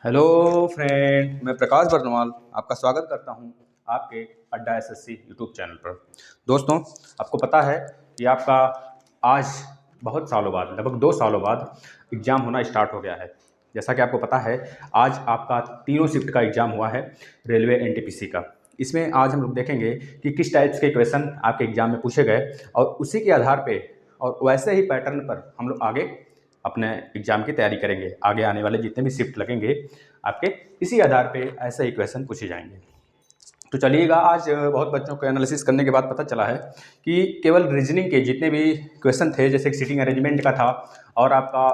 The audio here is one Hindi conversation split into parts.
हेलो फ्रेंड, मैं प्रकाश बर्नवाल आपका स्वागत करता हूं आपके अड्डा एसएससी यूट्यूब चैनल पर। दोस्तों, आपको पता है कि आपका आज बहुत सालों बाद, लगभग 2 सालों बाद एग्ज़ाम होना स्टार्ट हो गया है। जैसा कि आपको पता है, आज आपका तीनों शिफ्ट का एग्ज़ाम हुआ है रेलवे एनटीपीसी का। इसमें आज हम लोग देखेंगे कि किस टाइप्स के क्वेश्चन आपके एग्ज़ाम में पूछे गए और उसी के आधार पे और वैसे ही पैटर्न पर हम लोग आगे अपने एग्ज़ाम की तैयारी करेंगे। आगे आने वाले जितने भी शिफ्ट लगेंगे आपके, इसी आधार पे ऐसे ही क्वेश्चन पूछे जाएंगे। तो चलिएगा, आज बहुत बच्चों को एनालिसिस करने के बाद पता चला है कि केवल रीजनिंग के जितने भी क्वेश्चन थे, जैसे सीटिंग अरेंजमेंट का था और आपका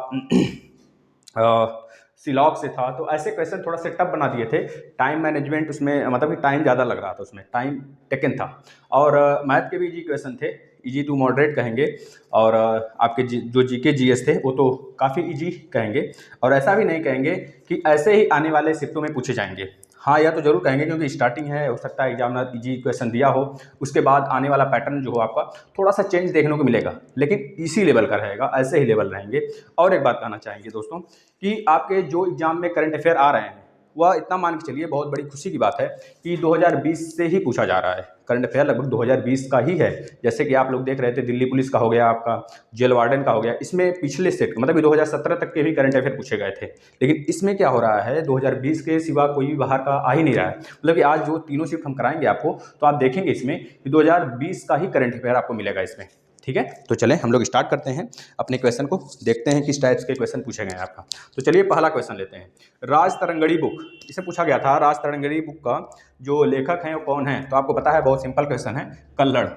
सिलॉक से था, तो ऐसे क्वेश्चन थोड़ा से टफ बना दिए थे। टाइम मैनेजमेंट उसमें, मतलब कि टाइम ज़्यादा लग रहा था, उसमें टाइम टेकन था। और मैथ के भी इजी क्वेश्चन थे, इजी टू मॉडरेट कहेंगे। और आपके जो जीके जीएस थे वो तो काफ़ी इजी कहेंगे, और ऐसा भी नहीं कहेंगे कि ऐसे ही आने वाले शिफ्टों में पूछे जाएंगे। हाँ, यह तो जरूर कहेंगे क्योंकि स्टार्टिंग है, हो सकता है एग्जामिनर इजी क्वेश्चन दिया हो, उसके बाद आने वाला पैटर्न जो हो आपका थोड़ा सा चेंज देखने को मिलेगा, लेकिन इसी लेवल का रहेगा, ऐसे ही लेवल रहेंगे। और एक बात कहना चाहेंगे दोस्तों कि आपके जो एग्जाम में करंट अफेयर आ रहे हैं, वह इतना मान के चलिए, बहुत बड़ी खुशी की बात है कि 2020 से ही पूछा जा रहा है। करंट अफेयर लगभग 2020 का ही है। जैसे कि आप लोग देख रहे थे, दिल्ली पुलिस का हो गया, आपका जेल वार्डन का हो गया, इसमें पिछले सेट मतलब 2017 तक के भी करंट अफेयर पूछे गए थे। लेकिन इसमें क्या हो रहा है, 2020 के सिवा कोई भी बाहर का आ ही नहीं रहा है। मतलब कि आज जो तीनों शिफ्ट हम कराएंगे आपको, तो आप देखेंगे इसमें कि 2020 का ही करंट अफेयर आपको मिलेगा इसमें। ठीक है, तो चलें हम लोग स्टार्ट करते हैं अपने क्वेश्चन को, देखते हैं किस टाइप्स के क्वेश्चन पूछे गए हैं आपका। तो चलिए पहला क्वेश्चन लेते हैं। राज तरंगड़ी बुक, इसे पूछा गया था, राज तरंगड़ी बुक का जो लेखक हैं वो कौन है? तो आपको पता है, बहुत सिंपल क्वेश्चन है, कल्हड़।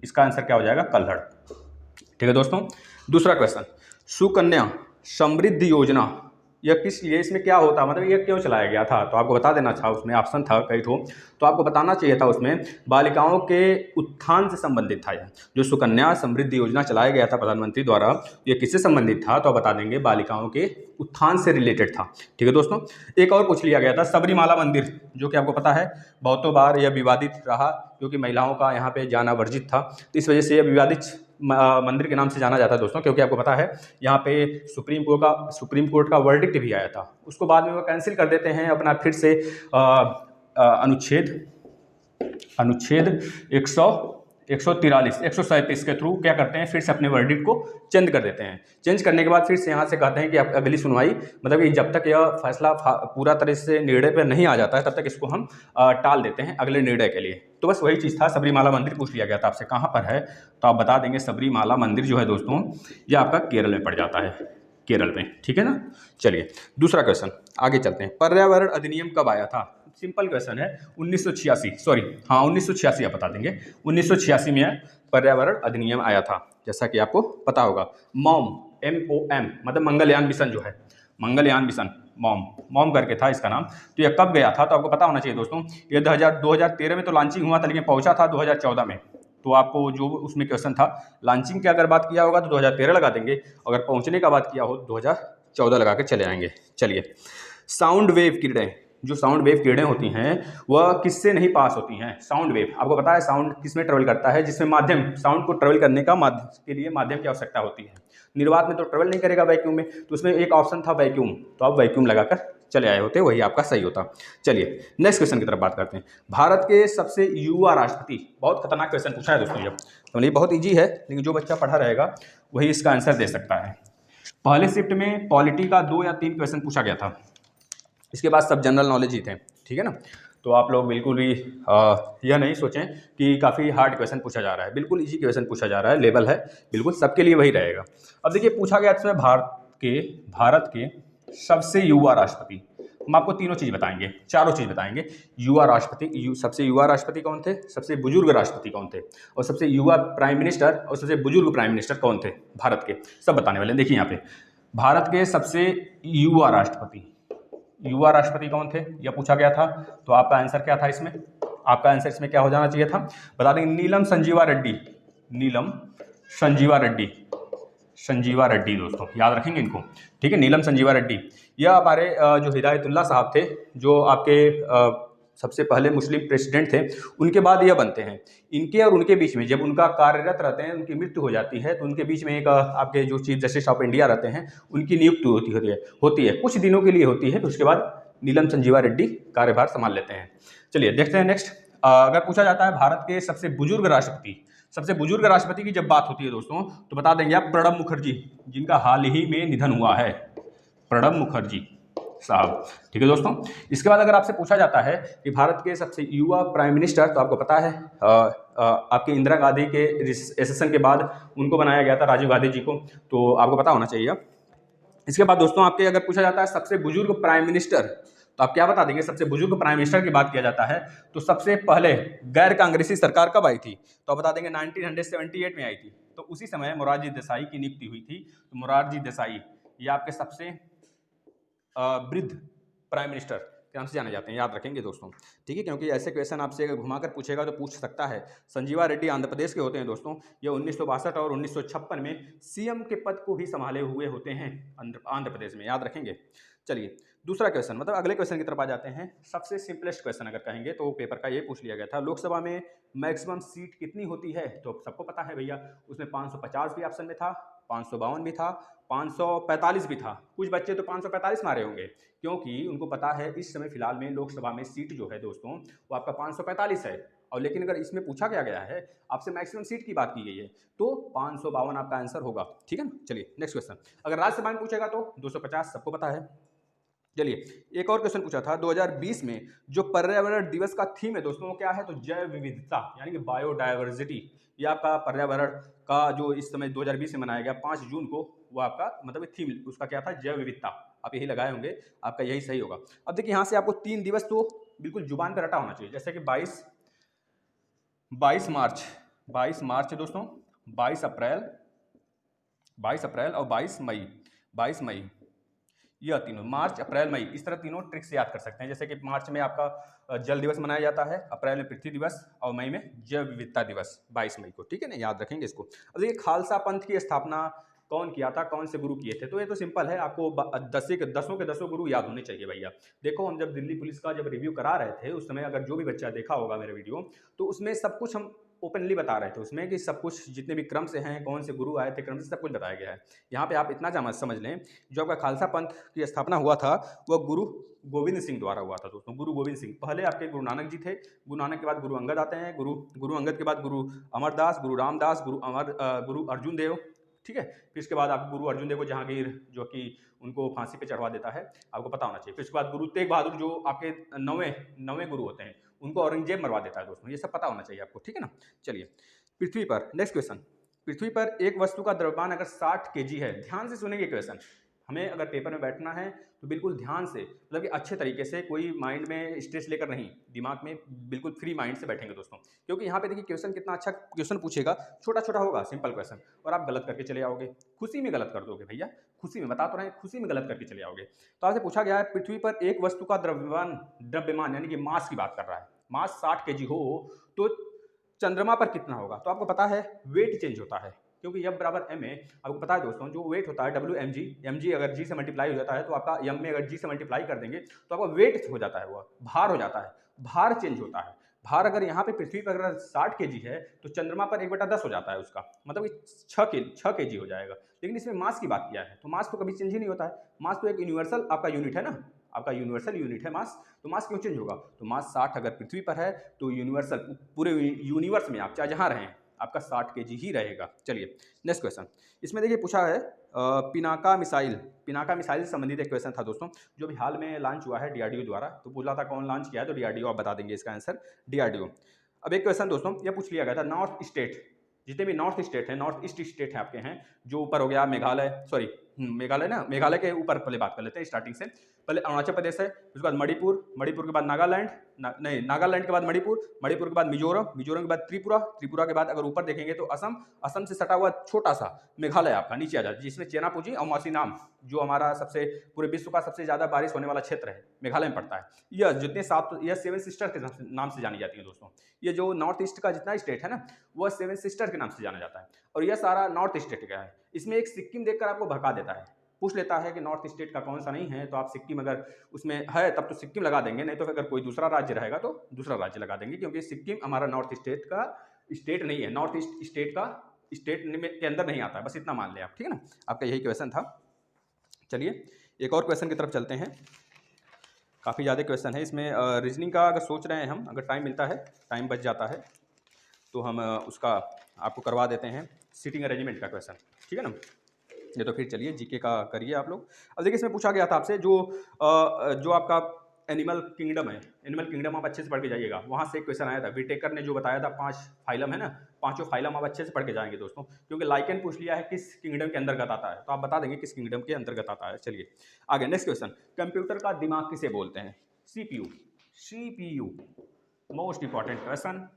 इसका आंसर क्या हो जाएगा? कल्हड़। ठीक है दोस्तों, दूसरा क्वेश्चन, सुकन्या समृद्धि योजना, यह किस लिए, इसमें क्या होता, मतलब यह क्यों चलाया गया था? तो आपको बता देना था, उसमें ऑप्शन था कई ठो, तो आपको बताना चाहिए था उसमें, बालिकाओं के उत्थान से संबंधित था। यह जो सुकन्या समृद्धि योजना चलाया गया था प्रधानमंत्री द्वारा, यह किससे संबंधित था? तो आप बता देंगे बालिकाओं के उत्थान से रिलेटेड था। ठीक है दोस्तों, एक और पूछ लिया गया था, सबरीमाला मंदिर, जो कि आपको पता है बहुतों बार यह विवादित रहा, क्योंकि महिलाओं का यहाँ पे जाना वर्जित था, तो इस वजह से यह विवादित मंदिर के नाम से जाना जाता है दोस्तों। क्योंकि आपको पता है यहाँ पे सुप्रीम कोर्ट का वर्डिक्ट भी आया था, उसको बाद में वो कैंसिल कर देते हैं अपना, फिर से अनुच्छेद 143 के थ्रू क्या करते हैं, फिर से अपने वर्डिक्ट को चेंज कर देते हैं। चेंज करने के बाद फिर से यहाँ से कहते हैं कि आप अगली सुनवाई, मतलब कि जब तक यह फैसला पूरा तरह से निर्णय पर नहीं आ जाता है, तब तक इसको हम टाल देते हैं अगले निर्णय के लिए। तो बस वही चीज़ था। सबरीमाला मंदिर पूछ लिया गया था आपसे, कहाँ पर है? तो आप बता देंगे सबरीमाला मंदिर जो है दोस्तों, ये आपका केरल में पड़ जाता है, केरल में। ठीक है ना। चलिए दूसरा क्वेश्चन, आगे चलते हैं। पर्यावरण अधिनियम कब आया था? सिंपल क्वेश्चन है, 1986, सॉरी हाँ 1986 आप बता देंगे, 1986 में पर्यावरण अधिनियम आया था, जैसा कि आपको पता होगा। मॉम, MOM, मतलब मंगलयान मिशन जो है, मंगलयान मिशन, मॉम मॉम करके था इसका नाम। तो यह कब गया था? तो आपको पता होना चाहिए दोस्तों, ये 2013 में तो लॉन्चिंग हुआ था, लेकिन पहुंचा था 2014 में। तो आपको जो उसमें क्वेश्चन था, लॉन्चिंग की अगर बात किया होगा तो 2013 लगा देंगे, अगर पहुंचने का बात किया हो तो 2014 लगा के चले आएंगे। चलिए, साउंड वेव किरणें, जो साउंड वेव किरणें होती हैं वह किससे नहीं पास होती हैं? साउंड वेव, आपको पता है साउंड किस में ट्रेवल करता है? जिसमें माध्यम, साउंड को ट्रेवल करने का के लिए माध्यम की आवश्यकता होती है। निर्वात में तो ट्रेवल नहीं करेगा वैक्यूम में, तो उसमें एक ऑप्शन था वैक्यूम, तो आप वैक्यूम लगाकर चले आए होते, वही आपका सही होता। चलिए नेक्स्ट क्वेश्चन की तरफ बात करते हैं। भारत के सबसे युवा राष्ट्रपति, बहुत खतरनाक क्वेश्चन पूछा है दोस्तों ये, तो ये बहुत ईजी है, लेकिन जो बच्चा पढ़ा रहेगा वही इसका आंसर दे सकता है। पहले शिफ्ट में पॉलिटी का 2 या 3 क्वेश्चन पूछा गया था, इसके बाद सब जनरल नॉलेज ही थे। ठीक है ना। तो आप लोग बिल्कुल भी यह नहीं सोचें कि काफ़ी हार्ड क्वेश्चन पूछा जा रहा है, बिल्कुल इजी क्वेश्चन पूछा जा रहा है, लेवल है बिल्कुल सबके लिए वही रहेगा। अब देखिए पूछा गया इसमें भारत के सबसे युवा राष्ट्रपति, हम आपको तीनों चीज़ बताएंगे, चारों चीज़ बताएंगे। युवा राष्ट्रपति, सबसे युवा राष्ट्रपति कौन थे, सबसे बुजुर्ग राष्ट्रपति कौन थे, और सबसे युवा प्राइम मिनिस्टर और सबसे बुजुर्ग प्राइम मिनिस्टर कौन थे भारत के, सब बताने वाले। देखिए यहाँ पे भारत के सबसे युवा राष्ट्रपति कौन थे, यह पूछा गया था। तो आपका आंसर क्या था इसमें? आपका आंसर इसमें क्या हो जाना चाहिए था? बता देंगे, नीलम संजीवा रेड्डी, नीलम संजीवा रेड्डी, संजीवा रेड्डी दोस्तों याद रखेंगे इनको। ठीक है, नीलम संजीवा रेड्डी। यह हमारे जो हिदायतुल्लाह साहब थे, जो आपके सबसे पहले मुस्लिम प्रेसिडेंट थे, उनके बाद यह बनते हैं। इनके और उनके बीच में जब उनका कार्यरत रहते हैं, उनकी मृत्यु हो जाती है, तो उनके बीच में एक आपके जो चीफ जस्टिस ऑफ इंडिया रहते हैं, उनकी नियुक्ति होती है, कुछ दिनों के लिए होती है, फिर उसके बाद नीलम संजीवा रेड्डी कार्यभार संभाल लेते हैं। चलिए देखते हैं नेक्स्ट। अगर पूछा जाता है भारत के सबसे बुजुर्ग राष्ट्रपति की जब बात होती है दोस्तों, तो बता देंगे आप प्रणब मुखर्जी, जिनका हाल ही में निधन हुआ है, प्रणब मुखर्जी साहब। ठीक है दोस्तों। इसके बाद अगर आपसे पूछा जाता है कि भारत के सबसे युवा प्राइम मिनिस्टर, तो आपको पता है आपके इंदिरा गांधी के एसेशन के बाद उनको बनाया गया था, राजीव गांधी जी को, तो आपको पता होना चाहिए। इसके बाद दोस्तों आपके अगर पूछा जाता है सबसे बुजुर्ग प्राइम मिनिस्टर, तो आप क्या बता देंगे? सबसे बुजुर्ग प्राइम मिनिस्टर की बात किया जाता है तो सबसे पहले गैर कांग्रेसी सरकार कब आई थी? तो आप बता देंगे 1978 में आई थी। तो उसी समय मोरारजी देसाई की नियुक्ति हुई थी। तो मोरारजी देसाई ये आपके सबसे वृद्ध प्राइम मिनिस्टर के नाम से जाने जाते हैं, याद रखेंगे दोस्तों। ठीक है, क्योंकि ऐसे क्वेश्चन आपसे अगर घुमाकर पूछेगा तो पूछ सकता है। संजीवा रेड्डी आंध्र प्रदेश के होते हैं दोस्तों। ये 1962 और 1956 में सीएम के पद को भी संभाले हुए होते हैं आंध्र प्रदेश में, याद रखेंगे। चलिए दूसरा क्वेश्चन, मतलब अगले क्वेश्चन की तरफ आ जाते हैं। सबसे सिंपलेस्ट क्वेश्चन अगर कहेंगे तो पेपर का ये पूछ लिया गया था, लोकसभा में मैक्सिमम सीट कितनी होती है? तो सबको पता है भैया, उसमें 550 भी ऑप्शन में था, 552 भी था, 545 भी था। कुछ बच्चे तो 545 मारे होंगे, क्योंकि उनको पता है इस समय फिलहाल में लोकसभा में सीट जो है दोस्तों वो आपका 545 है। और लेकिन अगर इसमें पूछा गया है आपसे मैक्सिमम सीट की बात की गई है, तो 552 आपका आंसर होगा। ठीक है ना। चलिए नेक्स्ट क्वेश्चन। अगर राज्यसभा में पूछेगा तो 250, सबको पता है। चलिए एक और क्वेश्चन पूछा था 2020 में, जो पर्यावरण दिवस का थीम है दोस्तों वो क्या है? तो जैव विविधता, यानी कि बायोडाइवर्सिटी। ये आपका पर्यावरण का जो इस समय 2020 में मनाया गया 5 जून को, वो आपका मतलब थीम उसका क्या था? जैव विविधता। आप यही लगाए होंगे, आपका यही सही होगा। अब देखिए यहाँ से आपको 3 दिवस तो बिल्कुल जुबान पर रटा होना चाहिए, जैसे कि 22 मार्च दोस्तों, 22 अप्रैल और 22 मई, यह तीनों, मार्च अप्रैल मई, इस तरह तीनों ट्रिक से याद कर सकते हैं। जैसे कि मार्च में आपका जल दिवस मनाया जाता है, अप्रैल में पृथ्वी दिवस और मई में जैव विविधता दिवस 22 मई को। ठीक है ना, याद रखेंगे इसको। अब देखिए खालसा पंथ की स्थापना कौन किया था, कौन से गुरु किए थे? तो ये तो सिंपल है, आपको दसों के दसों गुरु याद होने चाहिए भैया। देखो हम जब दिल्ली पुलिस का जब रिव्यू करा रहे थे उस समय, अगर जो भी बच्चा देखा होगा मेरे वीडियो, तो उसमें सब कुछ हम ओपनली बता रहे थे उसमें कि सब कुछ जितने भी क्रम से हैं, कौन से गुरु आए थे क्रम से, सब कुछ बताया गया है। यहाँ पे आप इतना समझ लें, जो आपका खालसा पंथ की स्थापना हुआ था वह गुरु गोविंद सिंह द्वारा हुआ था दोस्तों। गुरु गोविंद सिंह, पहले आपके गुरु नानक जी थे, गुरु नानक के बाद गुरु अंगद आते हैं, गुरु अंगद के बाद गुरु अमरदास, गुरु रामदास, गुरु अर्जुन देव। ठीक है, फिर इसके बाद आप गुरु अर्जुन देव को जहांगीर जो कि उनको फांसी पे चढ़वा देता है, आपको पता होना चाहिए। फिर इसके बाद गुरु तेग बहादुर जो आपके नवे गुरु होते हैं, उनको औरंगजेब मरवा देता है दोस्तों। ये सब पता होना चाहिए आपको। ठीक है ना। चलिए पृथ्वी पर नेक्स्ट क्वेश्चन। पृथ्वी पर एक वस्तु का द्रव्यमान अगर 60 kg है, ध्यान से सुनेंगे क्वेश्चन, हमें अगर पेपर में बैठना है तो बिल्कुल ध्यान से, मतलब कि अच्छे तरीके से, कोई माइंड में स्ट्रेस लेकर नहीं, दिमाग में बिल्कुल फ्री माइंड से बैठेंगे दोस्तों। क्योंकि यहाँ पे देखिए क्वेश्चन कितना अच्छा क्वेश्चन पूछेगा, छोटा छोटा होगा, सिंपल क्वेश्चन, और आप गलत करके चले आओगे, खुशी में गलत कर दोगे भैया, खुशी में, बता तो रहे हैं, खुशी में गलत करके चले आओगे। तो आपसे पूछा गया है पृथ्वी पर एक वस्तु का द्रव्यमान यानी कि मास की बात कर रहा है, मास 60 kg हो तो चंद्रमा पर कितना होगा? तो आपको पता है वेट चेंज होता है, क्योंकि F बराबर m है। आपको पता है दोस्तों, जो वेट होता है WmG अगर G से मल्टीप्लाई हो जाता है, तो आपका m में अगर G से मल्टीप्लाई कर देंगे तो आपका वेट हो जाता है, वह भार हो जाता है, भार चेंज होता है। भार अगर यहाँ पे पृथ्वी पर अगर 60 kg है तो चंद्रमा पर 1/10 हो जाता है उसका, मतलब 6 kg हो जाएगा। लेकिन इसमें मास की बात किया है, तो मास तो कभी चेंज ही नहीं होता है। मास तो एक यूनिवर्सल आपका यूनिट है ना, आपका यूनिवर्सल यूनिट है मास, तो मास क्यों चेंज होगा? तो मास 60 अगर पृथ्वी पर है तो यूनिवर्सल पूरे यूनिवर्स में आप चाहे जहाँ रहें आपका 60 kg ही रहेगा। चलिए नेक्स्ट क्वेश्चन। इसमें देखिए पूछा है पिनाका मिसाइल से संबंधित एक क्वेश्चन था दोस्तों, जो भी हाल में लॉन्च हुआ है DRDO द्वारा। तो पूछा था कौन लॉन्च किया है, तो DRDO, आप बता देंगे इसका आंसर, DRDO। अब एक क्वेश्चन दोस्तों ये पूछ लिया गया था, नॉर्थ स्टेट, जितने भी नॉर्थ स्टेट हैं, नॉर्थ ईस्ट स्टेट हैं आपके हैं, जो ऊपर हो गया मेघालय के ऊपर पहले बात कर लेते हैं स्टार्टिंग से। पहले अरुणाचल प्रदेश है, उसके बाद मणिपुर के बाद नागालैंड, नागालैंड के बाद मणिपुर के बाद मिजोरम के बाद त्रिपुरा के बाद अगर ऊपर देखेंगे तो असम से सटा हुआ छोटा सा मेघालय आपका नीचे आ जाता है, जिसमें चेनापुजी और मौसीनाम, जो हमारा सबसे पूरे विश्व का सबसे ज्यादा बारिश होने वाला क्षेत्र है, मेघालय में पड़ता है। यह 7 सिस्टर के नाम से जानी जाती है दोस्तों। ये जो नॉर्थ ईस्ट का जितना स्टेट है ना, वह 7 सिस्टर के नाम से जाना जाता है, और यह सारा नॉर्थ स्टेट का है। इसमें एक सिक्किम देखकर आपको भड़का देता है, पूछ लेता है कि नॉर्थ स्टेट का कौन सा नहीं है, तो आप सिक्किम अगर उसमें है तब तो सिक्किम लगा देंगे, नहीं तो अगर कोई दूसरा राज्य रहेगा तो दूसरा राज्य लगा देंगे, क्योंकि सिक्किम हमारा नॉर्थ स्टेट का स्टेट नहीं है, नॉर्थ ईस्ट स्टेट का स्टेट के अंदर नहीं आता है, बस इतना मान लें आप, ठीक है ना। आपका यही क्वेश्चन था। चलिए एक और क्वेश्चन की तरफ चलते हैं। काफ़ी ज़्यादा क्वेश्चन है इसमें। रीजनिंग का अगर सोच रहे हैं हम, अगर टाइम मिलता है, टाइम बच जाता है, तो हम उसका आपको करवा देते हैं सीटिंग अरेंजमेंट का क्वेश्चन, ठीक है ना। ये तो फिर चलिए जीके का करिए आप लोग। अब देखिए इसमें पूछा गया था आपसे जो आपका एनिमल किंगडम है, एनिमल किंगडम आप अच्छे से पढ़ के जाइएगा। वहाँ से एक क्वेश्चन आया था, विटेकर ने जो बताया था 5 फाइलम है ना, 5 फाइलम आप अच्छे से पढ़ के जाएंगे दोस्तों, क्योंकि लाइकन पूछ लिया है किस किंगडम के अंतर्गत आता है, तो आप बता देंगे किस किंगडम के अंतर्गत आता है। चलिए आगे नेक्स्ट क्वेश्चन, कंप्यूटर का दिमाग किसे बोलते हैं? CPU, CPU most important question,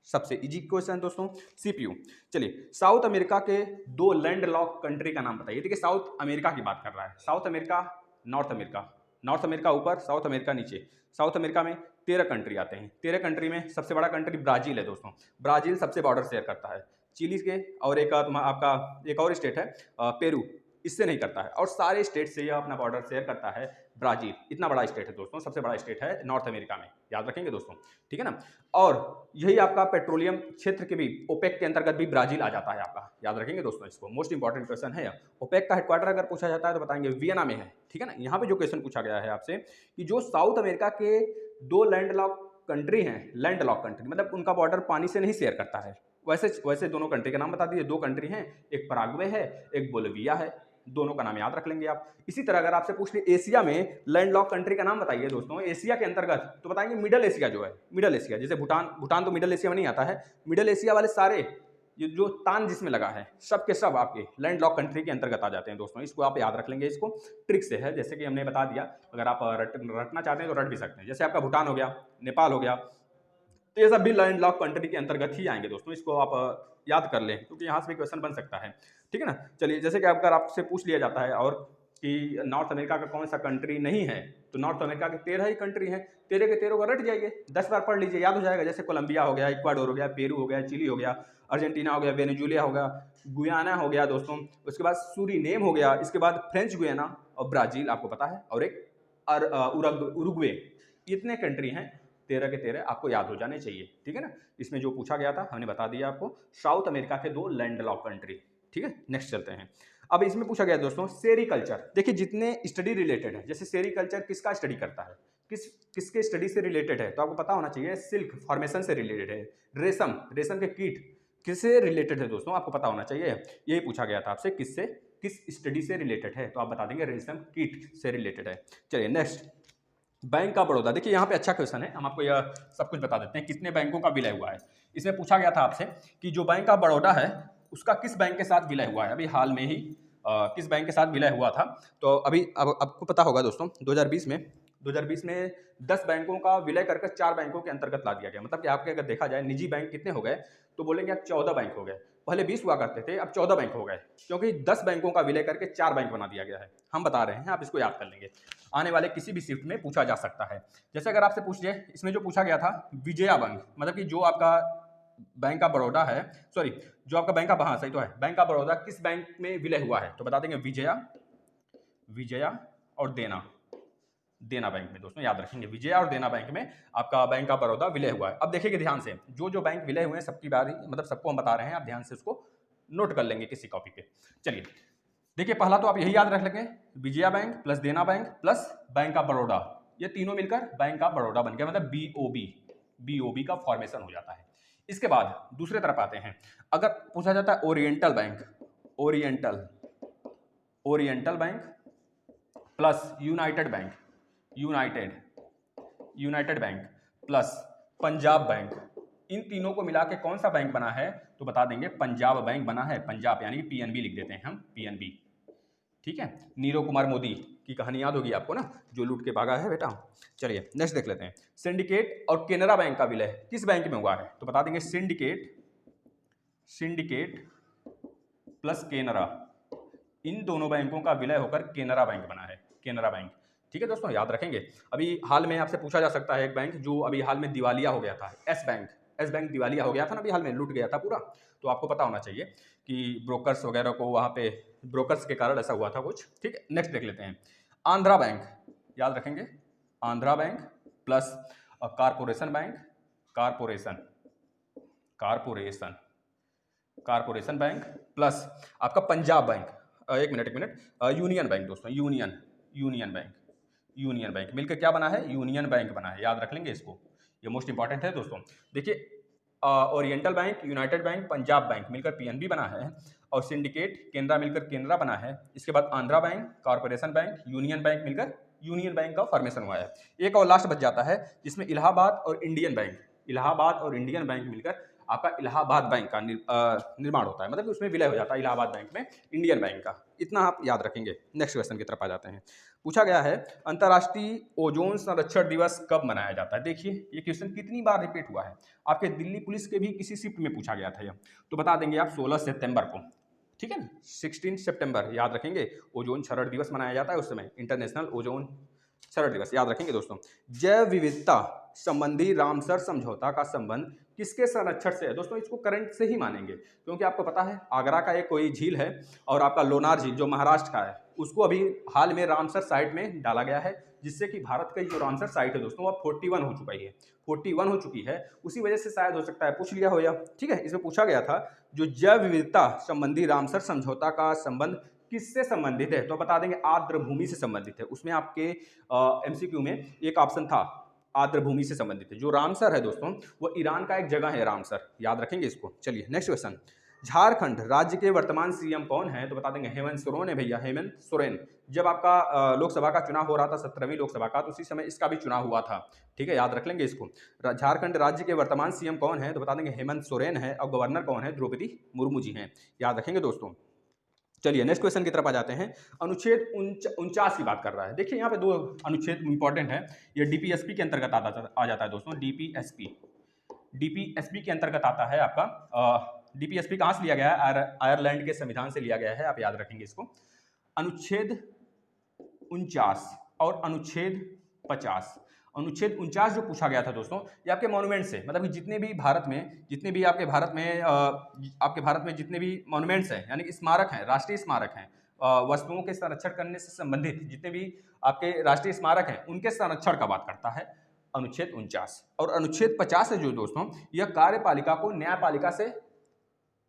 सबसे इजी क्वेश्चन दोस्तों, सीपीयू। चलिए साउथ अमेरिका के 2 लैंडलॉक कंट्री का नाम बताइए। देखिए साउथ अमेरिका की बात कर रहा है, south America, north America, north America ऊपर, साउथ अमेरिका नीचे। साउथ अमेरिका में 13 कंट्री आते हैं। 13 कंट्री में सबसे बड़ा कंट्री ब्राज़ील है दोस्तों। ब्राज़ील सबसे बॉर्डर शेयर करता है चिली के, और एक आपका एक और स्टेट है पेरू, इससे नहीं करता है, और सारे स्टेट से यह अपना बॉर्डर शेयर करता है ब्राज़ील। इतना बड़ा स्टेट है दोस्तों, सबसे बड़ा स्टेट है नॉर्थ अमेरिका में, याद रखेंगे दोस्तों, ठीक है ना। और यही आपका पेट्रोलियम क्षेत्र के भी ओपेक के अंतर्गत भी ब्राज़ील आ जाता है आपका, याद रखेंगे दोस्तों इसको, मोस्ट इंपॉर्टेंट क्वेश्चन है। ओपेक का हेडक्वार्टर अगर पूछा जाता है तो बताएंगे वियना में है, ठीक है ना। यहाँ पे जो क्वेश्चन पूछा गया है आपसे कि जो साउथ अमेरिका के 2 लैंडलॉक कंट्री हैं, लैंडलॉक कंट्री मतलब उनका बॉर्डर पानी से नहीं शेयर करता है, वैसे दोनों कंट्री के नाम बता दीजिए। 2 कंट्री हैं, एक पराग्वे है, एक बोलिविया है, दोनों का नाम याद रख लेंगे आप। इसी तरह अगर आपसे पूछ ले एशिया में लैंडलॉक कंट्री का नाम बताइए दोस्तों, एशिया के अंतर्गत, तो बताएंगे मिडल एशिया जो है, मिडल एशिया, जैसे भूटान तो मिडल एशिया में नहीं आता है, मिडल एशिया वाले सारे जो तान जिसमें लगा है सब के सब आपके लैंडलॉक कंट्री के अंतर्गत आ जाते हैं दोस्तों। इसको आप याद रख लेंगे, इसको ट्रिक से है, जैसे कि हमने बता दिया। अगर आप रटना चाहते हैं तो रट भी सकते हैं, जैसे आपका भूटान हो गया, नेपाल हो गया, तो ये सब भी लैंडलॉक कंट्री के अंतर्गत ही आएंगे दोस्तों। इसको आप याद कर लें, क्योंकि यहाँ से भी क्वेश्चन बन सकता है, ठीक है ना। चलिए जैसे कि अगर आपसे पूछ लिया जाता है और कि नॉर्थ अमेरिका का कौन सा कंट्री नहीं है, तो नॉर्थ अमेरिका के 13 ही कंट्री हैं, 13 के 13 को रट जाइए, 10 बार पढ़ लीजिए, याद हो जाएगा। जैसे कोलंबिया हो गया, इक्वाडोर हो गया, पेरू हो गया, चिली हो गया, अर्जेंटीना हो गया, वेनेजुएला हो गया, गुयाना हो गया दोस्तों, उसके बाद सूरीनेम हो गया, इसके बाद फ्रेंच गुयाना और ब्राज़ील आपको पता है, और एक उरुग्वे। इतने कंट्री हैं, 13 के 13 आपको याद हो जाने चाहिए, ठीक है ना। इसमें जो पूछा गया था हमने बता दिया आपको, साउथ अमेरिका के 2 लैंडलॉक कंट्री, ठीक है। नेक्स्ट चलते हैं। अब इसमें पूछा गया दोस्तों सेरीकल्चर। देखिए जितने स्टडी रिलेटेड है, जैसे सेरीकल्चर किसका स्टडी करता है, किसके स्टडी से रिलेटेड है, तो आपको पता होना चाहिए सिल्क फॉर्मेशन से रिलेटेड है, रेशम के कीट किससे रिलेटेड है दोस्तों, आपको पता होना चाहिए। यही पूछा गया था आपसे किस स्टडी से रिलेटेड है, तो आप बता देंगे रेशम कीट से रिलेटेड है। चलिए नेक्स्ट, बैंक ऑफ बड़ौदा। देखिए यहाँ पे अच्छा क्वेश्चन है, हम आपको यह सब कुछ बता देते हैं कितने बैंकों का विलय हुआ है। इसमें पूछा गया था आपसे कि जो बैंक ऑफ बड़ौदा है उसका किस बैंक के साथ विलय हुआ है, अभी हाल में ही किस बैंक के साथ विलय हुआ था। तो अभी अब आपको पता होगा दोस्तों 2020 में 10 बैंकों का विलय करके 4 बैंकों के अंतर्गत ला दिया गया। मतलब कि आपके अगर देखा जाए निजी बैंक कितने हो गए, तो बोलेंगे आप 14 बैंक हो गए। पहले 20 हुआ करते थे, अब 14 बैंक हो गए, क्योंकि 10 बैंकों का विलय करके 4 बैंक बना दिया गया है। हम बता रहे हैं, आप इसको याद कर लेंगे, आने वाले किसी भी शिफ्ट में पूछा जा सकता है। जैसे अगर आपसे पूछ ले, इसमें जो पूछा गया था विजया बैंक, मतलब कि जो आपका बैंक ऑफ बड़ौदा है, सॉरी जो आपका बैंक ऑफ, हाँ सही तो है, बैंक ऑफ बड़ौदा किस बैंक में विलय हुआ है, तो बता देंगे विजया और देना बैंक में दोस्तों, याद रखेंगे विजया और देना बैंक में आपका बैंक ऑफ बड़ौदा विलय हुआ है। अब देखिए ध्यान से, जो बैंक विलय हुए हैं सबकी बारी, मतलब सबको हम बता रहे हैं, आप ध्यान से उसको नोट कर लेंगे किसी कॉपी पे। चलिए देखिए पहला तो आप यही याद रख लेंगे, विजया बैंक प्लस देना bank plus bank of Baroda, ये तीनों मिलकर बैंक ऑफ बड़ौदा बन गया, मतलब बीओबी का फॉर्मेशन हो जाता है। इसके बाद दूसरे तरफ आते हैं, अगर पूछा जाता है Oriental Bank plus United Bank plus Punjab Bank, इन तीनों को मिला के कौन सा बैंक बना है, तो बता देंगे पंजाब बैंक बना है। पंजाब यानी कि पीएनबी लिख देते हैं हम, पीएनबी, ठीक है। नीरव कुमार मोदी की कहानी याद होगी आपको ना, जो लूट के भागा है बेटा। चलिए नेक्स्ट देख लेते हैं, सिंडिकेट और केनरा बैंक का विलय किस बैंक में हुआ है, तो बता देंगे सिंडिकेट प्लस केनरा, इन दोनों बैंकों का विलय होकर केनरा बैंक बना है, केनरा बैंक, ठीक है दोस्तों, याद रखेंगे। अभी हाल में आपसे पूछा जा सकता है एक बैंक जो अभी हाल में दिवालिया हो गया था, एस बैंक, एस बैंक दिवालिया हो गया था ना अभी हाल में, लूट गया था पूरा, तो आपको पता होना चाहिए कि ब्रोकर्स वगैरह को वहाँ पे ब्रोकर्स के कारण ऐसा हुआ था कुछ। ठीक है, नेक्स्ट देख लेते हैं। आंध्रा बैंक, याद रखेंगे, Andhra bank plus corporation bank, corporation corporation corporation bank plus आपका पंजाब बैंक, एक मिनट, यूनियन बैंक दोस्तों, यूनियन बैंक मिलकर क्या बना है, यूनियन बैंक बना है, याद रख लेंगे इसको, ये मोस्ट इंपॉर्टेंट है दोस्तों। देखिए oriental bank, United bank, Punjab bank मिलकर पीएनबी बना है, और सिंडिकेट केनरा मिलकर केनरा बना है। इसके बाद Andhra bank, corporation bank, union bank मिलकर यूनियन बैंक का फॉर्मेशन हुआ है। एक और लास्ट बच जाता है जिसमें इलाहाबाद और इंडियन बैंक, इलाहाबाद और इंडियन बैंक मिलकर आपका इलाहाबाद बैंक का निर्माण होता है, मतलब उसमें विलय हो जाता है इलाहाबाद बैंक में इंडियन बैंक का। इतना आप याद रखेंगे। नेक्स्ट क्वेश्चन की तरफ आ जाते हैं। पूछा गया है अंतर्राष्ट्रीय ओजोन संरक्षण दिवस कब मनाया जाता है। देखिए ये क्वेश्चन कितनी बार रिपीट हुआ है, आपके दिल्ली पुलिस के भी किसी शिफ्ट में पूछा गया था ये, तो बता देंगे आप 16 सितंबर को, ठीक है ना, 16 सितंबर याद रखेंगे। ओजोन क्षरण दिवस मनाया जाता है उस समय, इंटरनेशनल ओजोन क्षरण दिवस याद रखेंगे दोस्तों। जैव विविधता संबंधी रामसर समझौता का संबंध किसके संरक्षण से है दोस्तों, इसको करंट से ही मानेंगे, क्योंकि आपको पता है आगरा का एक कोई झील है और आपका लोनार झील जो महाराष्ट्र का है, उसको अभी हाल में रामसर साइट में डाला गया है, जिससे कि भारत का जो रामसर साइट है दोस्तों वो 41 हो चुका है, 41 हो चुकी है, उसी वजह से शायद हो सकता है पूछ लिया हो या। ठीक है, इसमें पूछा गया था जो जैव विविधता संबंधी रामसर समझौता का संबंध किससे संबंधित है, तो बता देंगे आर्द्र भूमि से संबंधित है। उसमें आपके एमसीक्यू में एक ऑप्शन था आर्द्र भूमि से संबंधित है। जो रामसर है दोस्तों वो ईरान का एक जगह है रामसर, याद रखेंगे इसको। चलिए नेक्स्ट क्वेश्चन। झारखंड राज्य के वर्तमान सीएम कौन है, तो बता देंगे हेमंत सोरेन है भैया, हेमंत सोरेन। जब आपका लोकसभा का चुनाव हो रहा था 17वीं लोकसभा का, तो उसी समय इसका भी चुनाव हुआ था। ठीक है, याद रख लेंगे इसको। झारखंड राज्य के वर्तमान सीएम कौन है, तो बता देंगे हेमंत सोरेन है, और गवर्नर कौन है, द्रौपदी मुर्मू जी हैं, याद रखेंगे दोस्तों। चलिए नेक्स्ट क्वेश्चन की तरफ आ जाते हैं। अनुच्छेद 49 की बात कर रहा है। देखिए यहाँ पे दो अनुच्छेद इंपॉर्टेंट है, ये डीपीएसपी के अंतर्गत आ जाता है दोस्तों। डीपीएसपी के अंतर्गत आता है आपका। डीपीएसपी कहाँ से लिया गया है, आयरलैंड के संविधान से लिया गया है, आप याद रखेंगे इसको। अनुच्छेद 49 और अनुच्छेद 50। अनुच्छेद 49 जो पूछा गया था दोस्तों, ये आपके मॉन्यूमेंट से, मतलब कि जितने भी भारत में आपके भारत में जितने भी मॉन्यूमेंट्स हैं, यानी कि स्मारक हैं, राष्ट्रीय स्मारक हैं, वस्तुओं के संरक्षण करने से संबंधित जितने भी आपके राष्ट्रीय स्मारक हैं, उनके संरक्षण का बात करता है अनुच्छेद 49। और अनुच्छेद 50 है जो दोस्तों, यह कार्यपालिका को न्यायपालिका से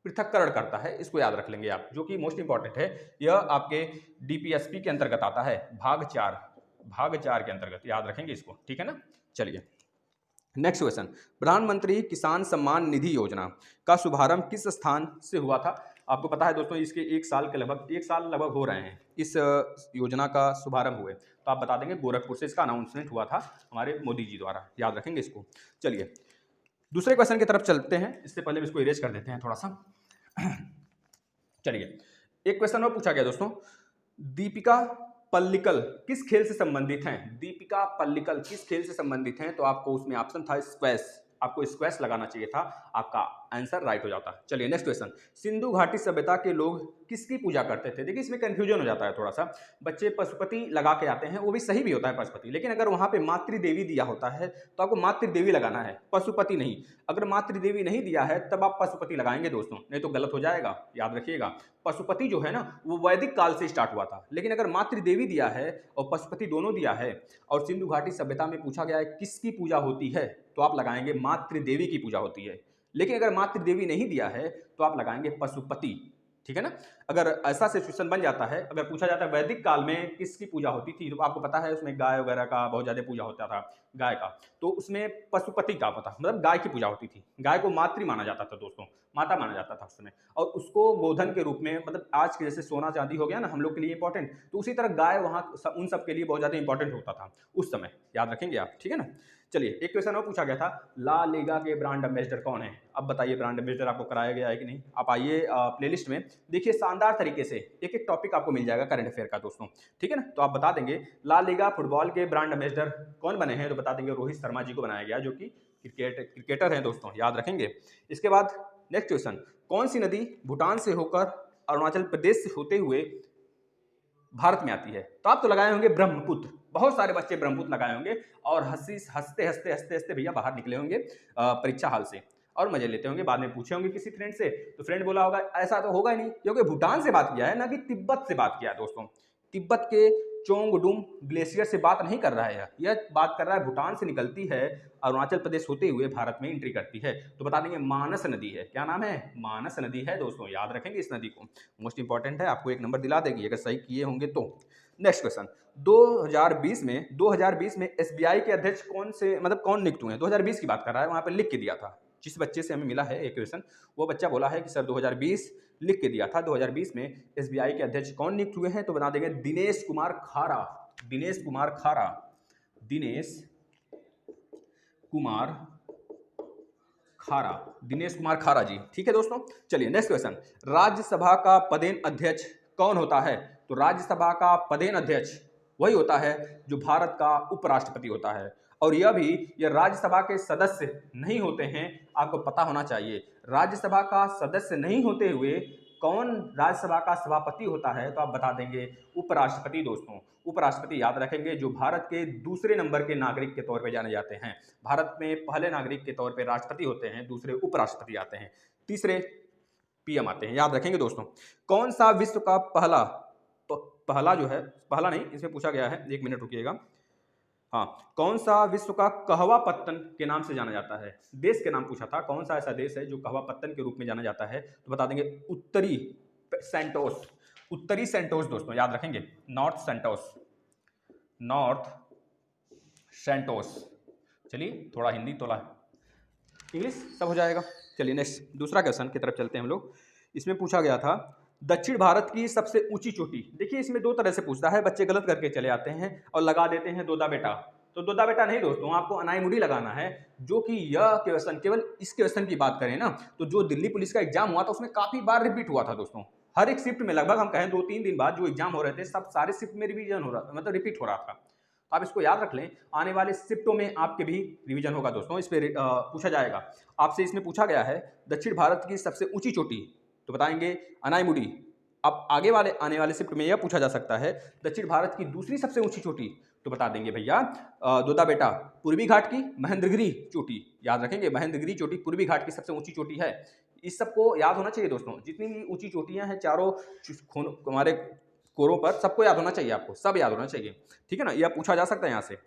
पृथक्करण करता है, इसको याद रख लेंगे आप, जो कि मोस्ट इंपॉर्टेंट है। यह आपके डीपीएसपी के अंतर्गत आता है, भाग 4 के अंतर्गत, याद रखेंगे इसको, ठीक है ना। चलिए नेक्स्ट क्वेश्चन। प्रधानमंत्री किसान सम्मान निधि योजना का शुभारंभ किस स्थान से हुआ था। आपको पता है दोस्तों, इसके एक साल लगभग हो रहे हैं इस योजना का शुभारंभ हुए, तो आप बता देंगे गोरखपुर से इसका अनाउंसमेंट हुआ था हमारे मोदी जी द्वारा, याद रखेंगे इसको। चलिए दूसरे क्वेश्चन की तरफ चलते हैं, इससे पहले इसको इरेज कर देते हैं थोड़ा सा। चलिए एक क्वेश्चन और पूछा गया दोस्तों, दीपिका पल्लिकल किस खेल से संबंधित हैं। दीपिका पल्लिकल किस खेल से संबंधित हैं, तो आपको उसमें ऑप्शन था स्क्वैश, आपको स्क्वैश लगाना चाहिए था, आपका आंसर राइट हो जाता। चलिए नेक्स्ट क्वेश्चन। सिंधु घाटी सभ्यता के लोग किसकी पूजा करते थे। देखिए इसमें कंफ्यूजन हो जाता है थोड़ा सा, बच्चे पशुपति लगा के आते हैं, वो भी सही भी होता है पशुपति, लेकिन अगर वहां पे मातृदेवी दिया होता है तो आपको मातृदेवी लगाना है, पशुपति नहीं। अगर मातृदेवी नहीं दिया है तब आप पशुपति लगाएंगे दोस्तों, नहीं तो गलत हो जाएगा, याद रखिएगा। पशुपति जो है ना वो वैदिक काल से स्टार्ट हुआ था, लेकिन अगर मातृदेवी दिया है और पशुपति दोनों दिया है, और सिंधु घाटी सभ्यता में पूछा गया है किसकी पूजा होती है, तो आप लगाएंगे मातृदेवी की पूजा होती है। लेकिन अगर मातृदेवी नहीं दिया है तो आप लगाएंगे पशुपति, ठीक है ना। अगर ऐसा सिचुएशन बन जाता है, अगर पूछा जाता है वैदिक काल में किसकी पूजा होती थी, तो आपको पता है उसमें गाय वगैरह का बहुत ज्यादा पूजा होता था, गाय का, तो उसमें पशुपति का पता, मतलब गाय की पूजा होती थी। गाय को मातृ माना जाता था दोस्तों, माता माना जाता था उस समय, और उसको गोधन के रूप में, मतलब आज के जैसे सोना चांदी हो गया ना हम लोग के लिए इंपॉर्टेंट, तो उसी तरह गाय वहाँ उन सब के लिए बहुत ज्यादा इंपॉर्टेंट होता था उस समय, याद रखेंगे आप, ठीक है ना। चलिए एक क्वेश्चन और पूछा गया था, ला लीगा के ब्रांड एम्बेसडर कौन है। अब बताइए ब्रांड एम्बेसडर आपको कराया गया है कि नहीं। आप आइए प्लेलिस्ट में देखिए, शानदार तरीके से एक एक टॉपिक आपको मिल जाएगा करंट अफेयर का दोस्तों, ठीक है ना। तो आप बता देंगे ला लीगा फुटबॉल के ब्रांड एम्बेसडर कौन बने हैं, तो बता देंगे रोहित शर्मा जी को बनाया गया, जो कि क्रिकेटर हैं दोस्तों, याद रखेंगे। इसके बाद नेक्स्ट क्वेश्चन, कौन सी नदी भूटान से होकर अरुणाचल प्रदेश से होते हुए भारत में आती है। तो आप तो लगाए होंगे ब्रह्मपुत्र, बहुत सारे बच्चे ब्रह्मपुत्र लगाए होंगे और हंसते हंसते भैया बाहर निकले होंगे परीक्षा हाल से। और मजे लेते होंगे। बाद में पूछे होंगे किसी फ्रेंड से, तो फ्रेंड बोला होगा ऐसा तो होगा ही नहीं, क्योंकि भूटान से बात किया है ना कि तिब्बत से बात किया है दोस्तों। तिब्बत के चोंगडुम ग्लेशियर से बात नहीं कर रहा है, यह बात कर रहा है भूटान से निकलती है, अरुणाचल प्रदेश होते हुए भारत में एंट्री करती है। तो बता देंगे मानस नदी है। क्या नाम है? मानस नदी है दोस्तों, याद रखेंगे इस नदी को, मोस्ट इंपॉर्टेंट है, आपको 1 नंबर दिला देगी अगर सही किए होंगे तो। नेक्स्ट क्वेश्चन, 2020 में एसबीआई के अध्यक्ष कौन नियुक्त हुए हैं? 2020 की बात कर रहा है, वहां पर लिख के दिया था। जिस बच्चे से हमें मिला है एक क्वेश्चन, वो बच्चा बोला है कि सर 2020 लिख के दिया था, 2020 में एसबीआई के अध्यक्ष कौन नियुक्त हुए हैं? तो बता देंगे दिनेश कुमार खारा। दिनेश कुमार खारा, दिनेश कुमार खारा, दिनेश कुमार खारा जी। ठीक है दोस्तों, चलिए नेक्स्ट क्वेश्चन, राज्यसभा का पदेन अध्यक्ष कौन होता है? तो राज्यसभा का पदेन अध्यक्ष वही होता है जो भारत का उपराष्ट्रपति होता है, और यह राज्यसभा के सदस्य नहीं होते हैं, आपको पता होना चाहिए। राज्यसभा का सदस्य नहीं होते हुए कौन राज्यसभा का सभापति होता है? तो आप बता देंगे उपराष्ट्रपति दोस्तों। उपराष्ट्रपति याद रखेंगे, जो भारत के दूसरे नंबर के नागरिक के तौर पे जाने जाते हैं। भारत में पहले नागरिक के तौर पे राष्ट्रपति होते हैं, दूसरे उपराष्ट्रपति आते हैं, तीसरे पीएम आते हैं, याद रखेंगे दोस्तों। कौन सा विश्व का पहला जो है, पहला नहीं, इसमें पूछा गया है, 1 मिनट रुकिएगा। हाँ, कौन सा विश्व का कहवा पत्तन के नाम से जाना जाता है? देश के नाम पूछा था, कौन सा ऐसा देश है जो कहवा पत्तन के रूप में जाना जाता है? तो बता देंगे उत्तरी सेंटोस। उत्तरी सेंटोस दोस्तों, याद रखेंगे, नॉर्थ सेंटोस, नॉर्थ सेंटोस। चलिए थोड़ा हिंदी थोड़ा इंग्लिश सब हो जाएगा। चलिए नेक्स्ट दूसरा क्वेश्चन की तरफ चलते हैं हम लोग। इसमें पूछा गया था दक्षिण भारत की सबसे ऊंची चोटी। देखिए इसमें 2 तरह से पूछता है, बच्चे गलत करके चले आते हैं और लगा देते हैं दोदा बेटा। तो दोदा बेटा नहीं दोस्तों, आपको अनाईमुड़ी लगाना है, जो कि यह क्वेश्चन, केवल इस क्वेश्चन की बात करें ना, तो जो दिल्ली पुलिस का एग्जाम हुआ था उसमें काफी बार रिपीट हुआ था दोस्तों। हर एक शिफ्ट में लगभग हम कहें 2-3 दिन बाद जो एग्जाम हो रहे थे, सब सारे शिफ्ट में रिवीजन हो रहा, मतलब रिपीट हो रहा था। आप इसको याद रख लें, आने वाले शिफ्टों में आपके भी रिवीजन होगा दोस्तों, इस पर पूछा जाएगा आपसे। इसमें पूछा गया है दक्षिण भारत की सबसे ऊंची चोटी, तो बताएंगे अनाईमुड़ी। अब आगे वाले आने वाले शिफ्ट में यह पूछा जा सकता है दक्षिण भारत की दूसरी सबसे ऊंची चोटी, तो बता देंगे भैया दोदा बेटा पूर्वी घाट की महेंद्रगिरी चोटी। याद रखेंगे, महेंद्रगिरी चोटी पूर्वी घाट की सबसे ऊंची चोटी है। इस सबको याद होना चाहिए दोस्तों, जितनी भी ऊंची चोटियां हैं चारों हमारे कोरों पर, सबको याद होना चाहिए, आपको सब याद होना चाहिए, ठीक है ना, यह पूछा जा सकता है यहाँ से।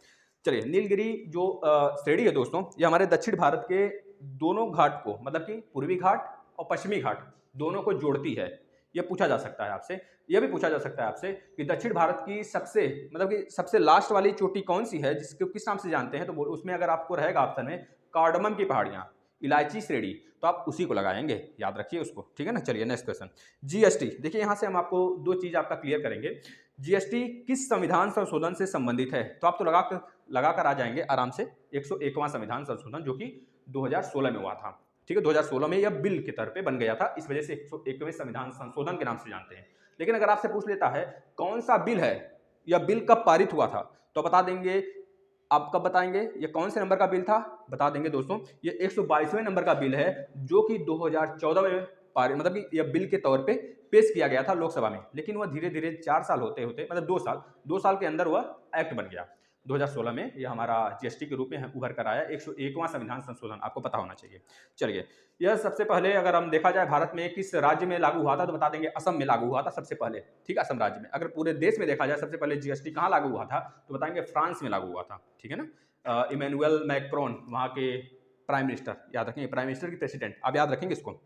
चलिए नीलगिरी जो श्रेणी है दोस्तों, ये हमारे दक्षिण भारत के दोनों घाट को, मतलब कि पूर्वी घाट और पश्चिमी घाट दोनों को जोड़ती है। यह पूछा जा सकता है आपसे। यह भी पूछा जा सकता है आपसे कि दक्षिण भारत की सबसे लास्ट वाली चोटी कौन सी है, जिसको किस नाम से जानते हैं? तो उसमें अगर आपको रहेगा ऑप्शन में कार्डमम की पहाड़ियां, इलायची श्रेणी, तो आप उसी को लगाएंगे, याद रखिए उसको, ठीक है ना। चलिए नेक्स्ट क्वेश्चन, जीएसटी। देखिए यहाँ से हम आपको 2 चीज आपका क्लियर करेंगे। जीएसटी किस संविधान संशोधन से संबंधित है? तो आप तो लगाकर आ जाएंगे आराम से, 101वां संविधान संशोधन, जो कि 2016 में हुआ था, ठीक है। 2016 में यह बिल के तौर पे बन गया था, इस वजह से 101वें संविधान संशोधन के नाम से जानते हैं। लेकिन अगर आपसे पूछ लेता है कौन सा बिल है, यह बिल कब पारित हुआ था, तो बता देंगे, आप कब बताएंगे ये कौन से नंबर का बिल था? बता देंगे दोस्तों, ये 122वें नंबर का बिल है, जो कि 2014 में मतलब कि यह बिल के तौर पे पेश किया गया था लोकसभा में। लेकिन वह धीरे धीरे 4 साल होते होते, मतलब 2 साल के अंदर वह एक्ट बन गया। 2016 में यह हमारा जीएसटी के रूप में उभर कर आया, 101वां संविधान संशोधन, आपको पता होना चाहिए। चलिए, यह सबसे पहले अगर हम देखा जाए भारत में किस राज्य में लागू हुआ था, तो बता देंगे असम में लागू हुआ था सबसे पहले, ठीक है, असम राज्य में। अगर पूरे देश में देखा जाए सबसे पहले जीएसटी कहाँ लागू हुआ था, तो बताएंगे फ्रांस में लागू हुआ था, ठीक है ना। इमैनुअल मैक्रोन वहाँ के प्राइम मिनिस्टर, याद रखेंगे, प्राइम मिनिस्टर की प्रेसिडेंट, आप याद रखेंगे इसको।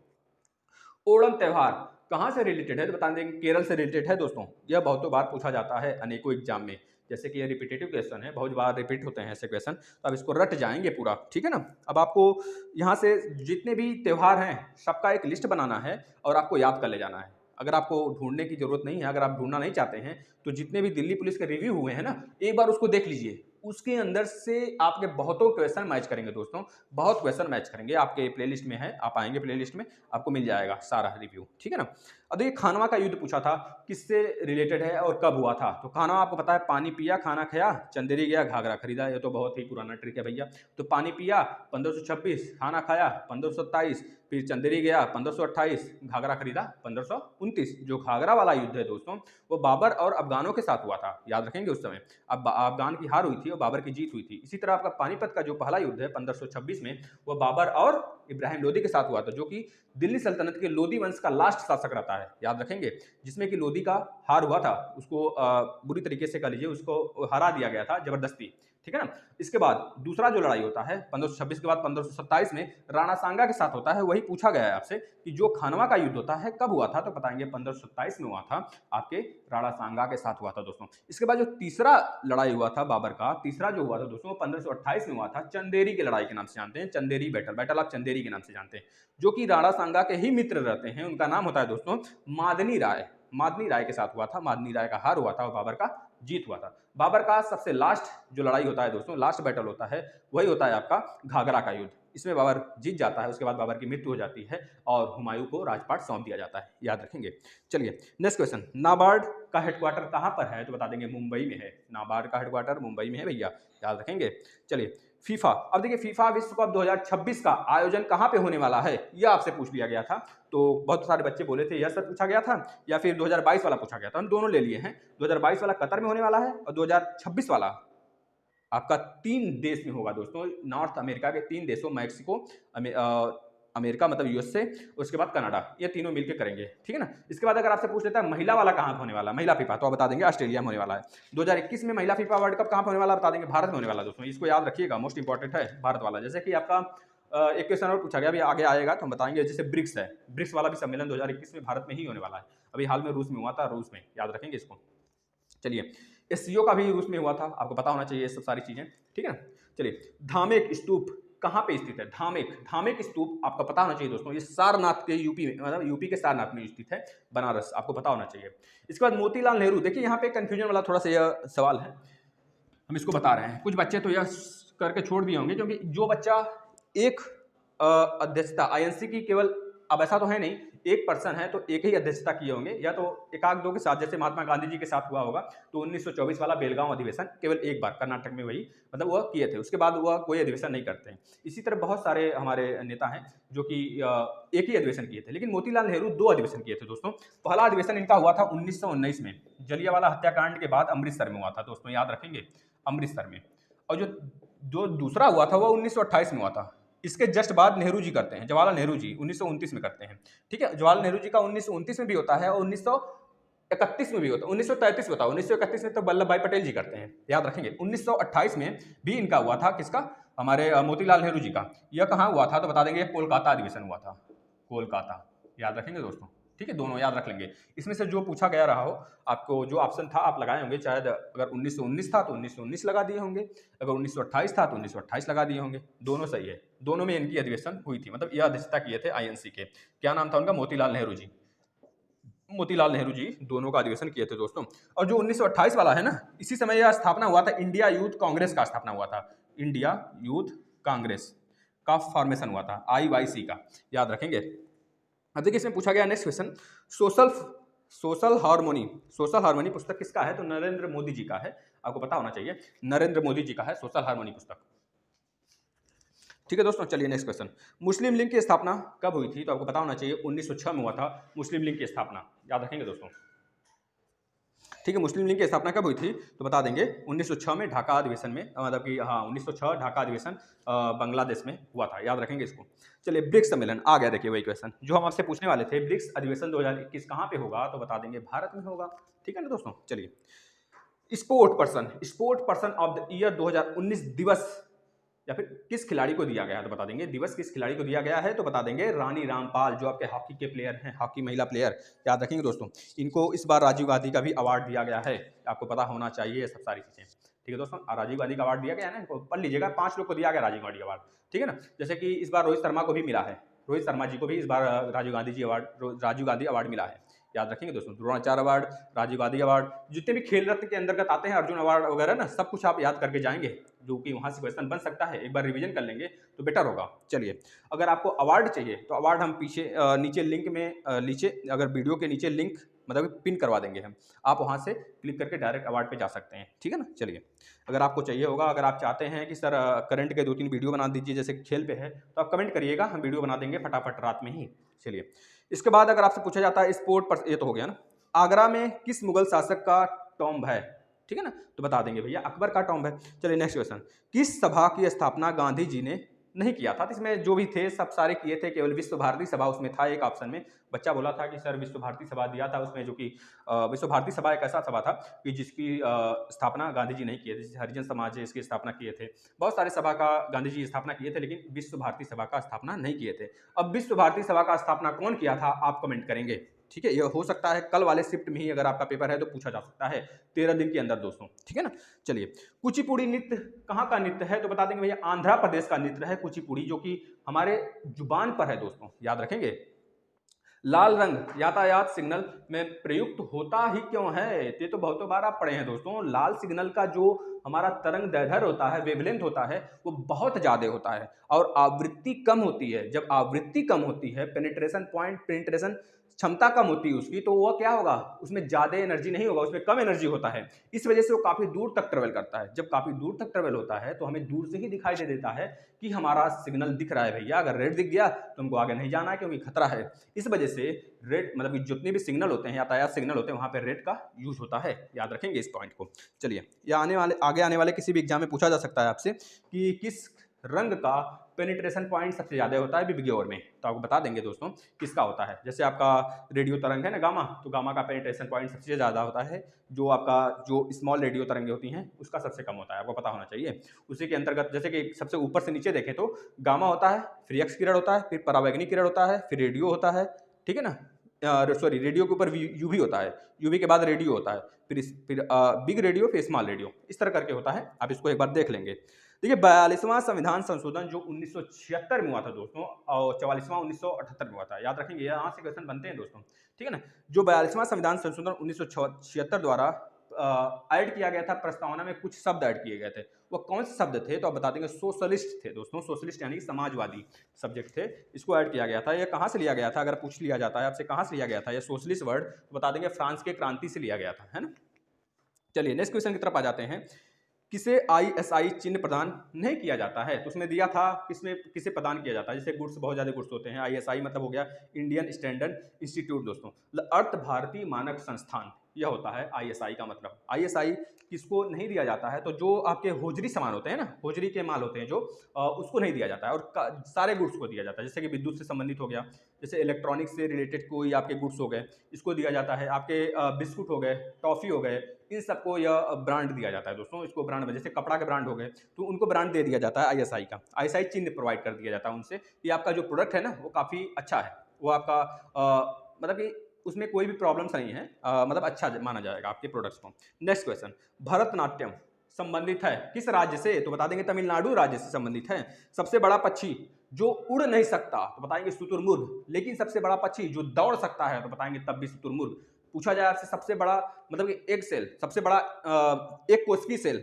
ओणम त्यौहार कहाँ से रिलेटेड है, तो बता देंगे केरल से रिलेटेड है दोस्तों। यह बहुतों बार पूछा जाता है अनेकों एग्जाम में, जैसे कि ये रिपीटेटिव क्वेश्चन है, बहुत बार रिपीट होते हैं ऐसे क्वेश्चन, तो अब इसको रट जाएंगे पूरा, ठीक है ना। अब आपको यहाँ से जितने भी त्यौहार हैं सबका एक लिस्ट बनाना है और आपको याद कर ले जाना है। अगर आपको ढूंढने की जरूरत नहीं है, अगर आप ढूंढना नहीं चाहते हैं, तो जितने भी दिल्ली पुलिस के रिव्यू हुए हैं ना, एक बार उसको देख लीजिए, उसके अंदर से आपके बहुतों क्वेश्चन मैच करेंगे दोस्तों, बहुत क्वेश्चन मैच करेंगे। आपके प्लेलिस्ट में है, आप आएंगे प्लेलिस्ट में, आपको मिल जाएगा सारा रिव्यू, ठीक है ना। अब देखिए खानवा का युद्ध पूछा था, किससे रिलेटेड है और कब हुआ था, तो खानवा आपको पता है, पानी पिया खाना खाया चंदेरी गया घाघरा खरीदा, ये तो बहुत ही पुराना ट्रिक है भैया। तो पानी पिया 1526, खाना खाया 1527, फिर चंदेरी गया 1528, घाघरा खरीदा 1529। जो घाघरा वाला युद्ध है दोस्तों, वो बाबर और अफगानों के साथ हुआ था, याद रखेंगे उस समय। अब अफगान की हार हुई थी और बाबर की जीत हुई थी। इसी तरह आपका पानीपत का जो पहला युद्ध है 1526 में, वो बाबर और इब्राहिम लोदी के साथ हुआ था, जो कि दिल्ली सल्तनत के लोदी वंश का लास्ट शासक रहता है, याद रखेंगे, जिसमें कि लोदी का हार हुआ था, उसको बुरी तरीके से कह लीजिए उसको हरा दिया गया था जबरदस्ती, ठीक है ना। इसके बाद दूसरा जो लड़ाई होता है 1526 के बाद 1527 में राणा सांगा के साथ होता है। वही पूछा गया है आपसे कि जो खानवा का युद्ध होता है कब हुआ था, तो बताएंगे 1527 में हुआ था, आपके राणा सांगा के साथ हुआ था दोस्तों। इसके बाद जो तीसरा लड़ाई हुआ था बाबर का, तीसरा जो हुआ था दोस्तों 1528 में हुआ था, चंदेरी की लड़ाई के नाम से जानते हैं, Chanderi battle, battle of Chanderi के नाम से जानते हैं, जो कि राणा सांगा के ही मित्र रहते हैं, उनका नाम होता है दोस्तों मादनी राय। मादनी राय के साथ हुआ था, मादनी राय का हार हुआ था और बाबर का जीत हुआ था। बाबर का सबसे लास्ट जो लड़ाई होता है दोस्तों, लास्ट बैटल होता है, वही होता है आपका घाघरा का युद्ध। इसमें बाबर जीत जाता है, उसके बाद बाबर की मृत्यु हो जाती है और हुमायूं को राजपाट सौंप दिया जाता है, याद रखेंगे। चलिए नेक्स्ट क्वेश्चन, नाबार्ड का हेडक्वार्टर कहां पर है, तो बता देंगे मुंबई में है। नाबार्ड का हेडक्वार्टर मुंबई में है भैया, याद रखेंगे। चलिए फीफा, अब देखिए फीफा विश्व कप 2026 का आयोजन कहां पे होने वाला है, यह आपसे पूछ लिया गया था। तो बहुत सारे बच्चे बोले थे यह सर पूछा गया था या फिर 2022 वाला पूछा गया था, हम दोनों ले लिए हैं। 2022 वाला कतर में होने वाला है और 2026 वाला आपका 3 देश में होगा दोस्तों, नॉर्थ अमेरिका के 3 देशों, मैक्सिको, अमेरिका मतलब यूएसए, उसके बाद कनाडा, ये तीनों मिलकर करेंगे, ठीक है ना। इसके बाद अगर आपसे पूछ लेता है महिला वाला कहां होने वाला, महिला फीफा, तो आप बता देंगे ऑस्ट्रेलिया में होने वाला है। 2021 में महिला फीफा वर्ल्ड कप कहां होने वाला, बता देंगे भारत में होने वाला दोस्तों, इसको याद रखिएगा, मोस्ट इंपॉर्टेंट है भारत वाला। जैसे कि आपका एक क्वेश्चन और पूछा गया, अभी आगे आएगा तो हम बताएंगे, जैसे ब्रिक्स है, ब्रिक्स वाला भी सम्मेलन 2021 में भारत में ही होने वाला है, अभी हाल में रूस में हुआ था, रूस में, याद रखेंगे इसको। चलिए एससीओ का भी रूस में हुआ था, आपको पता होना चाहिए ये सब सारी चीजें, ठीक है ना। चलिए धामेक स्तूप कहां पे स्थित है, धामेक, धामेक स्तूप आपको पता होना चाहिए दोस्तों, ये सारनाथ के यूपी में, मतलब यूपी के सारनाथ में स्थित है, बनारस, आपको पता होना चाहिए। इसके बाद मोतीलाल नेहरू, देखिए यहाँ पे कंफ्यूजन वाला थोड़ा सा यह सवाल है, हम इसको बता रहे हैं, कुछ बच्चे तो यह करके छोड़ दिए होंगे, क्योंकि जो बच्चा एक अध्यक्षता आईएनसी की केवल, अब ऐसा तो है नहीं, एक पर्सन है तो एक ही अध्यक्षता किए होंगे, या तो एक आध दो के साथ, जैसे महात्मा गांधी जी के साथ हुआ होगा, तो 1924 वाला बेलगांव अधिवेशन केवल एक बार कर्नाटक में वही, मतलब वह किए थे, उसके बाद वह कोई अधिवेशन नहीं करते हैं। इसी तरह बहुत सारे हमारे नेता हैं जो कि एक ही अधिवेशन किए थे, लेकिन मोतीलाल नेहरू 2 अधिवेशन किए थे दोस्तों। पहला अधिवेशन इनका हुआ था 1919 में, जलियांवाला हत्याकांड के बाद अमृतसर में हुआ था दोस्तों, याद रखेंगे, अमृतसर में। और जो दूसरा हुआ था वह 1928 में हुआ था। इसके जस्ट बाद नेहरू जी करते हैं, जवाहरलाल नेहरू जी 1929 में करते हैं, ठीक है। जवाहरलाल नेहरू जी का 1929 में भी होता है और 1931 में भी होता है, 1933 बताओ, 1931 में तो वल्लभ भाई पटेल जी करते हैं, याद रखेंगे। 1928 में भी इनका हुआ था, किसका, हमारे मोतीलाल नेहरू जी का। यह कहाँ हुआ था, तो बता देंगे कोलकाता अधिवेशन हुआ था, कोलकाता, याद रखेंगे दोस्तों, ठीक है, दोनों याद रख लेंगे। इसमें से जो पूछा गया रहा हो, आपको जो ऑप्शन था आप लगाए होंगे, शायद अगर 1919 था तो 1919 लगा दिए होंगे, अगर 1928 था तो 1928 लगा दिए होंगे, दोनों सही है, दोनों में इनकी अधिवेशन हुई थी, मतलब यह अध्यक्षता किए थे आईएनसी के, क्या नाम था उनका, मोतीलाल नेहरू जी, मोतीलाल नेहरू जी दोनों का अधिवेशन किए थे दोस्तों। और जो 1928 वाला है ना, इसी समय यह स्थापना हुआ था, इंडिया यूथ कांग्रेस का स्थापना हुआ था, इंडिया यूथ कांग्रेस का फॉर्मेशन हुआ था, IYC का, याद रखेंगे। अब देखिए इसमें पूछा गया नेक्स्ट क्वेश्चन, सोशल हार्मोनी पुस्तक किसका है, तो नरेंद्र मोदी जी का है, आपको पता होना चाहिए, नरेंद्र मोदी जी का है सोशल हार्मोनी पुस्तक, ठीक है दोस्तों। चलिए नेक्स्ट क्वेश्चन, मुस्लिम लीग की स्थापना कब हुई थी, तो आपको पता होना चाहिए 1906 में हुआ था मुस्लिम लीग की स्थापना, याद रखेंगे दोस्तों, ठीक है। मुस्लिम लीग की स्थापना कब हुई थी, तो बता देंगे 1906 में ढाका अधिवेशन में, मतलब कि हाँ 1906 ढाका अधिवेशन बांग्लादेश में हुआ था, याद रखेंगे इसको। चलिए ब्रिक्स सम्मेलन आ गया, देखिए वही क्वेश्चन जो हम आपसे पूछने वाले थे, ब्रिक्स अधिवेशन 2021 कहाँ पे होगा, तो बता देंगे भारत में होगा, ठीक है ना दोस्तों। चलिए sport person of the year 2019 दिवस या फिर किस खिलाड़ी को दिया गया है, तो बता देंगे दिवस किस खिलाड़ी को दिया गया है, तो बता देंगे रानी रामपाल, जो आपके हॉकी के प्लेयर हैं, हॉकी महिला प्लेयर, याद रखेंगे दोस्तों। इनको इस बार राजीव गांधी का भी अवार्ड दिया गया है, आपको पता होना चाहिए ये सब सारी चीजें, ठीक है दोस्तों। राजीव गांधी का अवार्ड दिया गया है ना, इनको पढ़ लीजिएगा, 5 लोग को दिया गया राजीव गांधी अवार्ड, ठीक है ना। जैसे कि इस बार रोहित शर्मा को भी मिला है, रोहित शर्मा जी को भी इस बार राजीव गांधी अवार्ड मिला है, याद रखेंगे दोस्तों। द्रोणाचार्य अवार्ड, राजीव गांधी अवार्ड, जितने भी खेल रत्न के अंतर्गत आते हैं, अर्जुन अवार्ड वगैरह ना, सब कुछ आप याद करके जाएंगे, जो कि वहां से क्वेश्चन बन सकता है, एक बार रिवीजन कर लेंगे तो बेटर होगा। चलिए अगर आपको अवार्ड चाहिए तो अवार्ड हम पीछे नीचे लिंक में नीचे, अगर वीडियो के नीचे लिंक मतलब पिन करवा देंगे हम, आप वहां से क्लिक करके डायरेक्ट अवार्ड पे जा सकते हैं, ठीक है ना। चलिए अगर आपको चाहिए होगा, अगर आप चाहते हैं कि सर करंट के 2-3 वीडियो बना दीजिए जैसे खेल पे है, तो आप कमेंट करिएगा, हम वीडियो बना देंगे फटाफट रात में ही। चलिए इसके बाद अगर आपसे पूछा जाता है स्पोर्ट पर, ये तो हो गया ना, आगरा में किस मुगल शासक का टॉम्ब है, ठीक है ना, तो बता देंगे भैया अकबर का टॉम्ब है। चलिए नेक्स्ट क्वेश्चन, किस सभा की स्थापना गांधी जी ने नहीं किया था। तो इसमें जो भी थे सब सारे किए थे, केवल विश्व भारती सभा उसमें था एक ऑप्शन में। बच्चा बोला था कि सर विश्व भारती सभा दिया था उसमें, जो कि विश्व भारती सभा एक ऐसा सभा था कि जिसकी स्थापना गांधी जी नहीं किए थे। जैसे हरिजन समाज है इसकी स्थापना किए थे, बहुत सारे सभा का गांधी जी स्थापना किए थे, लेकिन विश्व भारती सभा का स्थापना नहीं किए थे। अब विश्व भारती सभा का स्थापना कौन किया था आप कमेंट करेंगे, ठीक है। ये हो सकता है कल वाले शिफ्ट में ही अगर आपका पेपर है तो पूछा जा सकता है 13 दिन के अंदर दोस्तों, ठीक है ना। चलिए, कुचिपुड़ी नृत्य कहाँ का नृत्य है, तो बता देंगे भैया आंध्र प्रदेश का नृत्य है कुचिपुड़ी, जो कि हमारे जुबान पर है दोस्तों, याद रखेंगे। लाल रंग यातायात सिग्नल में प्रयुक्त होता ही क्यों है, ये तो बहुत बार आप पढ़े हैं दोस्तों। लाल सिग्नल का जो हमारा तरंग दैर्ध्य होता है, वेवलेंथ होता है, वो बहुत ज्यादा होता है और आवृत्ति कम होती है। जब आवृत्ति कम होती है, पेनिट्रेशन पॉइंट, पेनिट्रेशन क्षमता कम होती है उसकी, तो वह क्या होगा, उसमें ज्यादा एनर्जी नहीं होगा, उसमें कम एनर्जी होता है। इस वजह से वो काफी दूर तक ट्रेवल करता है। जब काफी दूर तक ट्रेवल होता है तो हमें दूर से ही दिखाई दे देता है कि हमारा सिग्नल दिख रहा है भैया। अगर रेड दिख गया तो हमको आगे नहीं जाना है क्योंकि खतरा है। इस वजह से रेड मतलब कि जितने भी सिग्नल होते हैं, यातायात सिग्नल होते हैं, वहां पर रेड का यूज होता है, याद रखेंगे इस पॉइंट को। चलिए, या आगे आने वाले किसी भी एग्जाम में पूछा जा सकता है आपसे कि किस रंग का पेनिट्रेशन पॉइंट सबसे ज्यादा होता है विबग्योर में, तो आपको बता देंगे दोस्तों किसका होता है। जैसे आपका रेडियो तरंग है ना गामा, तो गामा का पेनिट्रेशन पॉइंट सबसे ज्यादा होता है। जो आपका जो स्मॉल रेडियो तरंगे होती हैं उसका सबसे कम होता है, आपको पता होना चाहिए। उसी के अंतर्गत जैसे कि सबसे ऊपर से नीचे देखें तो गामा होता है, फिर एक्स किरण होता है, फिर परावैंगनी किरण होता है, फिर रेडियो होता है, ठीक है ना। सॉरी, रेडियो के ऊपर यूवी होता है, यूवी के बाद रेडियो होता है, फिर बिग रेडियो, फिर स्मॉल रेडियो, इस तरह करके होता है। आप इसको एक बार देख लेंगे। देखिए, 42वां संविधान संशोधन जो 1976 में हुआ था दोस्तों, और 44वां 1978 में हुआ था, याद रखेंगे, यहाँ से क्वेश्चन बनते हैं दोस्तों, ठीक है ना। जो 42वां संविधान संशोधन 1976 द्वारा ऐड किया गया था, प्रस्तावना में कुछ शब्द ऐड किए गए थे, वो कौन से शब्द थे, तो आप बता देंगे सोशलिस्ट थे दोस्तों। सोशलिस्ट यानी समाजवादी सब्जेक्ट थे, इसको ऐड किया गया था। ये कहाँ से लिया गया था, अगर पूछ लिया जाता है आपसे कहाँ से लिया गया था ये सोशलिस्ट वर्ड, तो बता देंगे फ्रांस के क्रांति से लिया गया था, है ना। चलिए, नेक्स्ट क्वेश्चन की तरफ आ जाते हैं। किसे आईएसआई चिन्ह प्रदान नहीं किया जाता है, तो उसमें दिया था किसे प्रदान किया जाता है। जैसे गुड्स, बहुत ज्यादा गुड्स होते हैं, आईएसआई मतलब हो गया इंडियन स्टैंडर्ड इंस्टीट्यूट दोस्तों, अर्थ भारतीय मानक संस्थान, यह होता है आईएसआई का मतलब। आईएसआई किसको नहीं दिया जाता है, तो जो आपके होजरी सामान होते हैं ना, होजरी के माल होते हैं जो, उसको नहीं दिया जाता है, और सारे गुड्स को दिया जाता है। जैसे कि विद्युत से संबंधित हो गया, जैसे इलेक्ट्रॉनिक्स से रिलेटेड कोई आपके गुड्स हो गए, इसको दिया जाता है। आपके बिस्कुट हो गए, टॉफी हो गए, इन सबको यह ब्रांड दिया जाता है दोस्तों। इसको ब्रांड, जैसे कपड़ा के ब्रांड हो गए तो उनको ब्रांड दे दिया जाता है आईएसआई का। आईएसआई चिन्ह प्रोवाइड कर दिया जाता है उनसे कि आपका जो प्रोडक्ट है ना वो काफ़ी अच्छा है, वो आपका मतलब कि उसमें कोई भी प्रॉब्लम्स नहीं है, मतलब अच्छा माना जाएगा आपके प्रोडक्ट्स को। नेक्स्ट क्वेश्चन, भरतनाट्यम संबंधित है किस राज्य से, तो बता देंगे तमिलनाडु राज्य से संबंधित है। सबसे बड़ा पक्षी जो उड़ नहीं सकता, तो बताएंगे शुतुरमुर्ग। लेकिन सबसे बड़ा पक्षी जो दौड़ सकता है, तो बताएंगे तब भी शुतुरमुर्ग। पूछा जाए आपसे सबसे बड़ा मतलब कि एक सेल, सबसे बड़ा एक कोशिकीय सेल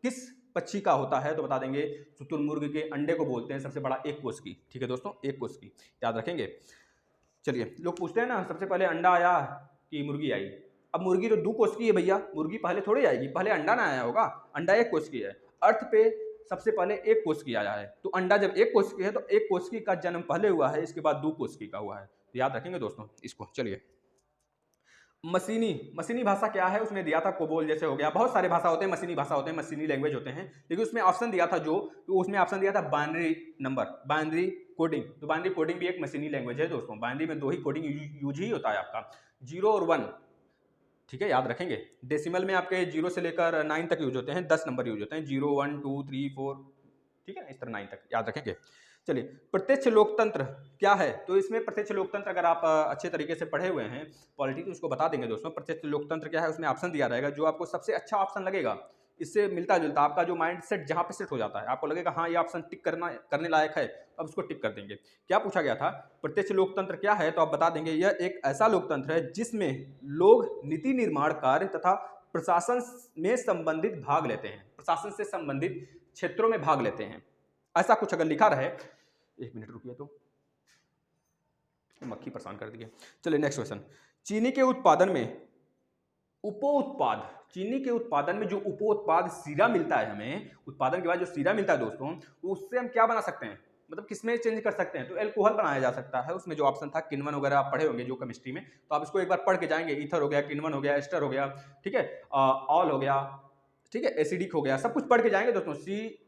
किस पक्षी का होता है, तो बता देंगे शुतुरमुर्ग के अंडे को बोलते हैं सबसे बड़ा एक कोशिकी, ठीक है दोस्तों, एक कोशिकी, याद रखेंगे। चलिए, लोग पूछते हैं ना सबसे पहले अंडा आया कि मुर्गी आई। अब मुर्गी तो 2 कोशिकी है भैया, मुर्गी पहले थोड़ी आएगी, पहले अंडा ना आया होगा, अंडा एक कोशिकी है। अर्थ पे सबसे पहले एक कोशिकी आया है, तो अंडा जब एक कोशिकी है तो एक कोशिकी का जन्म पहले हुआ है, इसके बाद 2 कोशिकी का हुआ है, तो याद रखेंगे दोस्तों इसको। चलिए, मशीनी भाषा क्या है, उसमें दिया था कोबोल जैसे हो गया, बहुत सारे भाषा होते हैं, मशीनी भाषा होते हैं, मशीनी लैंग्वेज होते हैं, लेकिन उसमें ऑप्शन दिया था तो उसमें ऑप्शन दिया था बाइनरी नंबर, बाइनरी कोडिंग। तो बाइनरी कोडिंग भी एक मशीनी लैंग्वेज है दोस्तों। बाइनरी में 2 ही कोडिंग यूज ही होता है आपका, 0 और 1, ठीक है, याद रखेंगे। डेसिमल में आपके 0 से लेकर 9 तक यूज होते हैं, 10 नंबर यूज होते हैं, 0 1 2 3 4, ठीक है, इस तरह 9 तक याद रखेंगे। चलिए, प्रत्यक्ष लोकतंत्र क्या है, तो इसमें प्रत्यक्ष लोकतंत्र अगर आप अच्छे तरीके से पढ़े हुए हैं पॉलिटिक्स, तो उसको बता देंगे दोस्तों प्रत्यक्ष लोकतंत्र क्या है। उसमें ऑप्शन दिया रहेगा, जो आपको सबसे अच्छा ऑप्शन लगेगा, इससे मिलता जुलता आपका जो माइंड सेट जहाँ पे सेट हो जाता है, आपको लगेगा हाँ ये ऑप्शन टिक करने लायक है, अब उसको टिक कर देंगे। क्या पूछा गया था, प्रत्यक्ष लोकतंत्र क्या है, तो आप बता देंगे यह एक ऐसा लोकतंत्र है जिसमें लोग नीति निर्माण कार्य तथा प्रशासन में संबंधित भाग लेते हैं, प्रशासन से संबंधित क्षेत्रों में भाग लेते हैं, ऐसा कुछ अगर लिखा रहे। 1 मिनट रुकिए, तो मक्खी परेशान कर दी है। चलिए, नेक्स्ट क्वेश्चन, चीनी के उत्पादन में उपोत्पाद, चीनी के उत्पादन में जो उपोत्पाद सीरा मिलता है हमें, उत्पादन के बाद जो सीरा मिलता है दोस्तों, उससे हम क्या बना सकते हैं, मतलब किसमें चेंज कर सकते हैं, तो एल्कोहल बनाया जा सकता है। उसमें जो ऑप्शन था किण्वन वगैरह आप पढ़े होंगे जो केमिस्ट्री में, तो आप इसको एक बार पढ़ के जाएंगे। ईथर हो गया, किण्वन हो गया, एस्टर हो गया, ठीक है, ऑल हो गया, ठीक है, एसिडिक हो गया, सब कुछ पढ़ के जाएंगे दोस्तों।